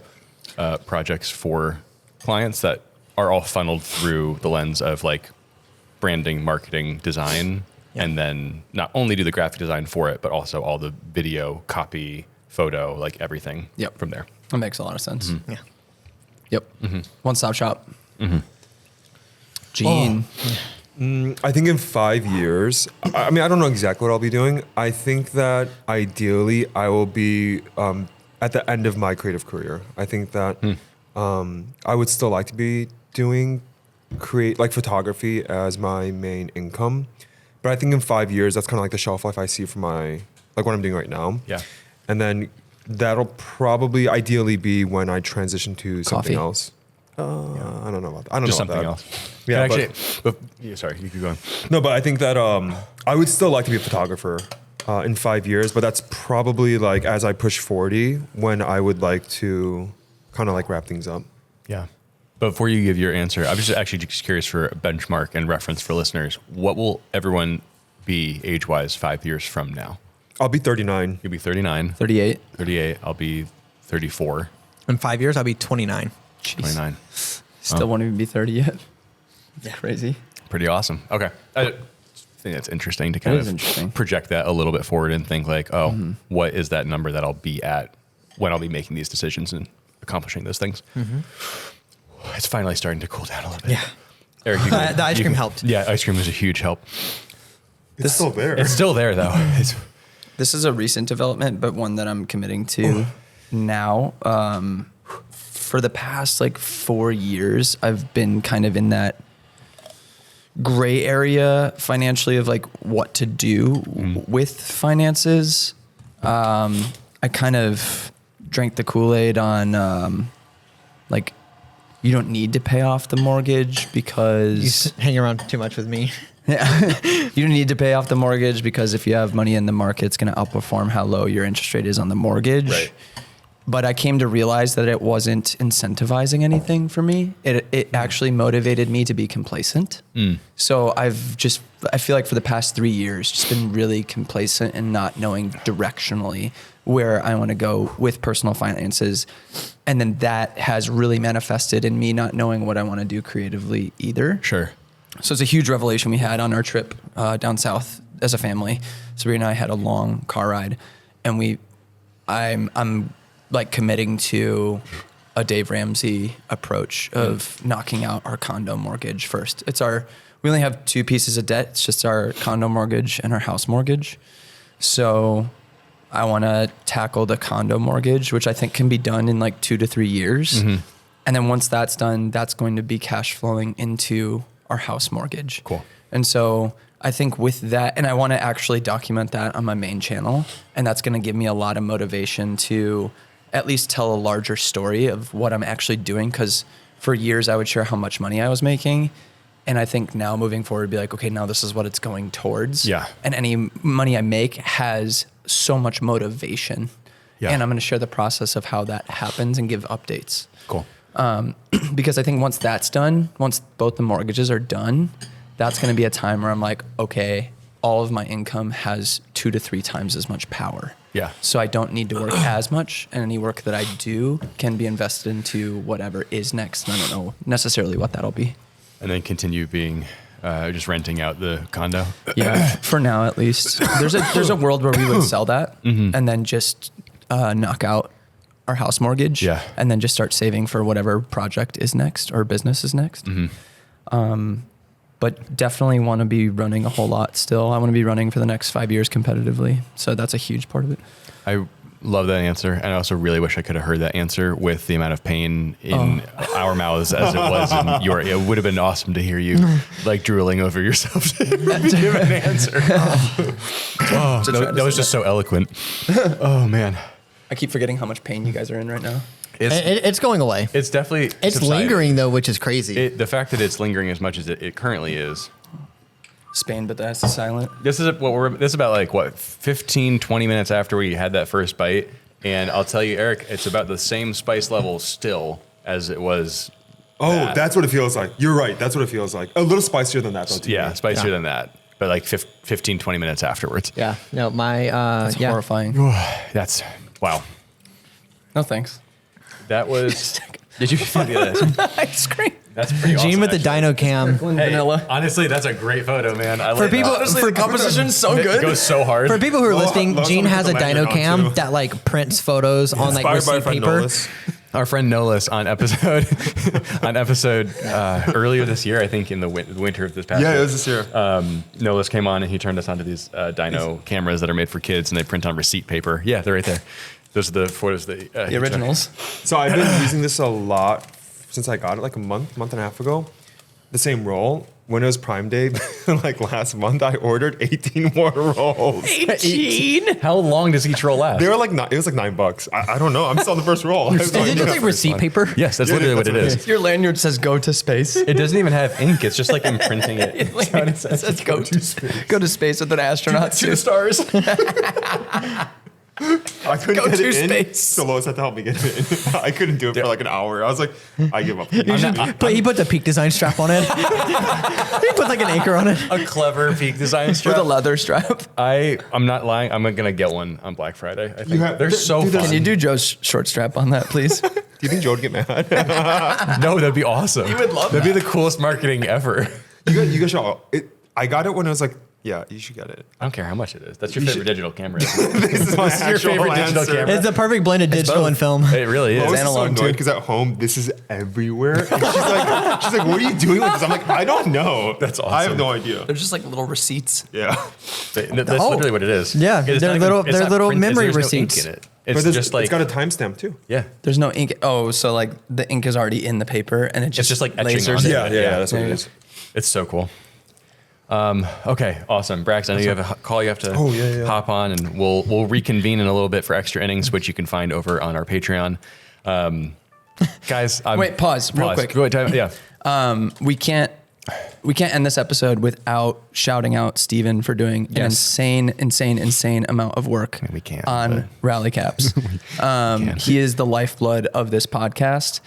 projects for clients that are all funneled through the lens of like branding, marketing, design, and then not only do the graphic design for it, but also all the video, copy, photo, like everything from there. That makes a lot of sense. Yeah. Yep. One-stop shop. Gene. I think in 5 years, I mean, I don't know exactly what I'll be doing. I think that ideally I will be at the end of my creative career. I think that I would still like to be doing photography as my main income. But I think in 5 years, that's kind of like the shelf life I see for my, like what I'm doing right now. Yeah. And then that'll probably ideally be when I transition to something Coffee. else. I don't know about that. I don't Just know about something that. else. Yeah, And but- actually, yeah, sorry, you keep going. No, but I think that I would still like to be a photographer in 5 years, but that's probably like as I push 40 when I would like to kind of like wrap things up. Yeah. But before you give your answer, I'm just curious for a benchmark and reference for listeners. What will everyone be age-wise 5 years from now? I'll be 39. You'll be 39. 38. 38. I'll be 34. In 5 years, I'll be 29. Jeez. 29. Still won't even be 30 yet. That's crazy. Pretty awesome. Okay. I think that's interesting to kind is of interesting. project that a little bit forward and think like, oh, what is that number that I'll be at when I'll be making these decisions and accomplishing those things? It's finally starting to cool down a little bit. Yeah. Eric, The ice cream helped. Yeah, ice cream was a huge help. It's still there. It's still there though. This is a recent development, but one that I'm committing to now. For the past 4 years, I've been kind of in that gray area financially of what to do with finances. I kind of drank the Kool-Aid on you don't need to pay off the mortgage You because hang around too much with me. you don't need to pay off the mortgage because if you have money in the market, it's going to outperform how low your interest rate is on the mortgage. Right. But I came to realize that it wasn't incentivizing anything for me. It actually motivated me to be complacent. So I feel like for the past 3 years, just been really complacent and not knowing directionally where I want to go with personal finances. And then that has really manifested in me not knowing what I want to do creatively either. Sure. So it's a huge revelation we had on our trip down south as a family. Sabrina and I had a long car ride, and I'm committing to a Dave Ramsey approach of knocking out our condo mortgage first. We only have 2 pieces of debt. It's just our condo mortgage and our house mortgage. So I want to tackle the condo mortgage, which I think can be done in 2 to 3 years. And then once that's done, that's going to be cash flowing into our house mortgage. Cool. And so I think with that, and I want to actually document that on my main channel, and that's going to give me a lot of motivation to at least tell a larger story of what I'm actually doing. Because for years I would share how much money I was making. And I think now moving forward, be like, okay, now this is what it's going towards. Yeah. And any money I make has so much motivation. Yeah. And I'm going to share the process of how that happens and give updates. Cool. Because I think once that's done, once both the mortgages are done, that's going to be a time where I'm like, okay, all of my income has 2 to 3 times as much power. Yeah. So I don't need to work as much, and any work that I do can be invested into whatever is next. And I don't know necessarily what that'll be. And then continue being just renting out the condo. Yeah, for now at least. There's a world where we would sell that and then just knock out our house mortgage. Yeah. And then just start saving for whatever project is next or business is next. But definitely want to be running a whole lot still. I want to be running for the next 5 years competitively. So that's a huge part of it. I love that answer. And I also really wish I could have heard that answer with the amount of pain in our mouths as it was in your. It would have been awesome to hear you like drooling over yourself to give an answer. That was just so eloquent. Oh, man. I keep forgetting how much pain you guys are in right now. It's going away. It's definitely It's subsiding. lingering though, which is crazy. The fact that it's lingering as much as it currently is. Spain, but that's silent. This is about like what 15, 20 minutes after we had that first bite, and I'll tell you, Eric, it's about the same spice level still as it was. That's what it feels like. You're right. That's what it feels like. A little spicier than that, though. To Yeah, me. spicier than that, but like 15, 20 minutes afterwards. Yeah. No, my That's horrifying. That's wow. No thanks. That was. Did you feel this? Ice cream. That's pretty awesome. Gene with the actually. Dino Cam. Hey, Vanilla. honestly, that's a great photo, man. I For like people, that. Honestly, the composition's so It good. goes so hard. For people who are listening, love Gene someone has a put the Dino lanyard on, Cam too. that like prints photos on like Inspired by receipt Fred paper. Nolis. Our friend Nolis on episode earlier this year, I think in the winter of this past Yeah, year. it was this year. Nolis came on and he turned us onto these Dino cameras that are made for kids and they print on receipt paper. Yeah, they're right there. Those are the photos that The originals. So I've been using this a lot since I got it, like a month and a half ago. The same roll. When it was Prime Day, like last month, I ordered 18 more rolls. 18? How long does each roll last? They were like, it was like $9. I don't know. I'm still on the first roll. Is it just like receipt paper? Yes, that's Yeah, literally what that's it what it is. Your lanyard says go to space. It doesn't even have ink. It's just like imprinting it. It says go to space. Go to space with an astronaut suit. 2 stars. I couldn't Go get to it in. space. So Lois had to help me get it in. I couldn't do it for like an hour. I was like, I give up. But he put the Peak Design strap on it. He put like an anchor on it. A clever peak design strap. With a leather strap. I'm not lying. I'm gonna get one on Black Friday. I think have- they're so dude, fun. Can you do Joe's short strap on that, please? Do you think Joe would get mad? No, that'd be awesome. You would love that'd be the coolest marketing ever. you guys should. I got it when I was like, yeah, you should get it. I don't care how much it is. That's your favorite digital camera. This is my This is your actual favorite digital answer. camera? It's the perfect blend of digital and film. It really is. Lois is so analog, annoyed too. because at home this is everywhere. And she's like, what are you doing with this? I'm like, I don't know. That's I have awesome. no idea. They're just like little receipts. Yeah. That's Oh. literally what it is. Yeah, It's they're not little- it's they're not little memory there's receipts. No ink in it. It's But just like it's got a timestamp too. yeah. There's no ink. Oh, so like the ink is already in the paper and it just, It's just like etching lasers on it. it. Yeah, that's what Yeah. it is. It's so cool. Okay, awesome. Brax, I know you have a call you have to hop on, and we'll reconvene in a little bit for extra innings, which you can find over on our Patreon. Guys, Wait, pause, real quick. Wait, yeah. We can't end this episode without shouting out Steven for doing an Yes. insane amount of work We can't, on but- Rally Caps. He is the lifeblood of this podcast.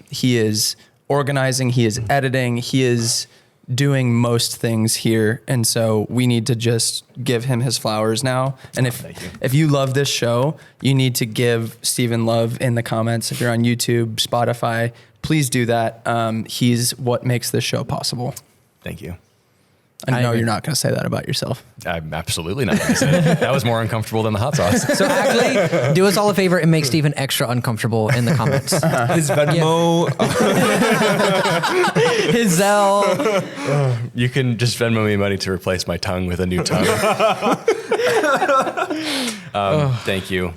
He is organizing, he is editing, he is doing most things here. And so we need to just give him his flowers now. And if you love this show, you need to give Steven love in the comments. If you're on YouTube, Spotify, please do that. He's what makes this show possible. Thank you. I know agree. you're not going to say that about yourself. I'm absolutely not going to say it. That was more uncomfortable than the hot sauce. So actually, do us all a favor and make Steven extra uncomfortable in the comments. His Venmo. His Zelle. You can just Venmo me money to replace my tongue with a new tongue. Thank you.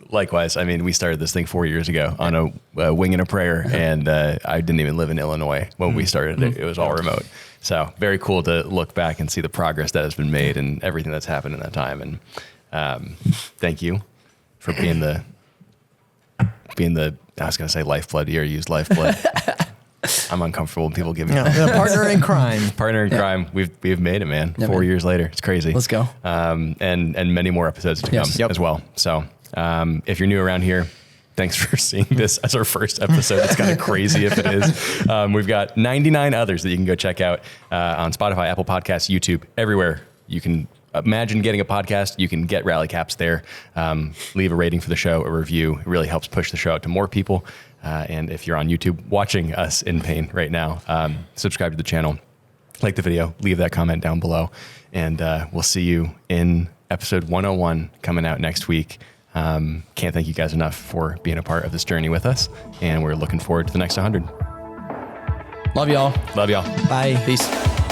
Likewise, I mean, we started this thing 4 years ago on a wing and a prayer, and I didn't even live in Illinois when we started it. It was all remote. So very cool to look back and see the progress that has been made and everything that's happened in that time. And thank you for being the, I was going to say lifeblood here, use lifeblood. I'm uncomfortable when people give me The partner in crime. partner in crime. We've made it, man. Yeah, 4 man. years later. It's crazy. Let's go. And many more episodes to Yes. come Yep. as well. So if you're new around here, Thanks for seeing this as our first episode. It's kind of crazy if it is. We've got 99 others that you can go check out on Spotify, Apple Podcasts, YouTube, everywhere. You can imagine getting a podcast. You can get Rally Caps there. Leave a rating for the show, a review. It really helps push the show out to more people. And if you're on YouTube watching us in pain right now, subscribe to the channel, like the video, leave that comment down below. And we'll see you in episode 101 coming out next week. Can't thank you guys enough for being a part of this journey with us. And we're looking forward to the next 100. Love y'all. Love y'all. Bye. Peace.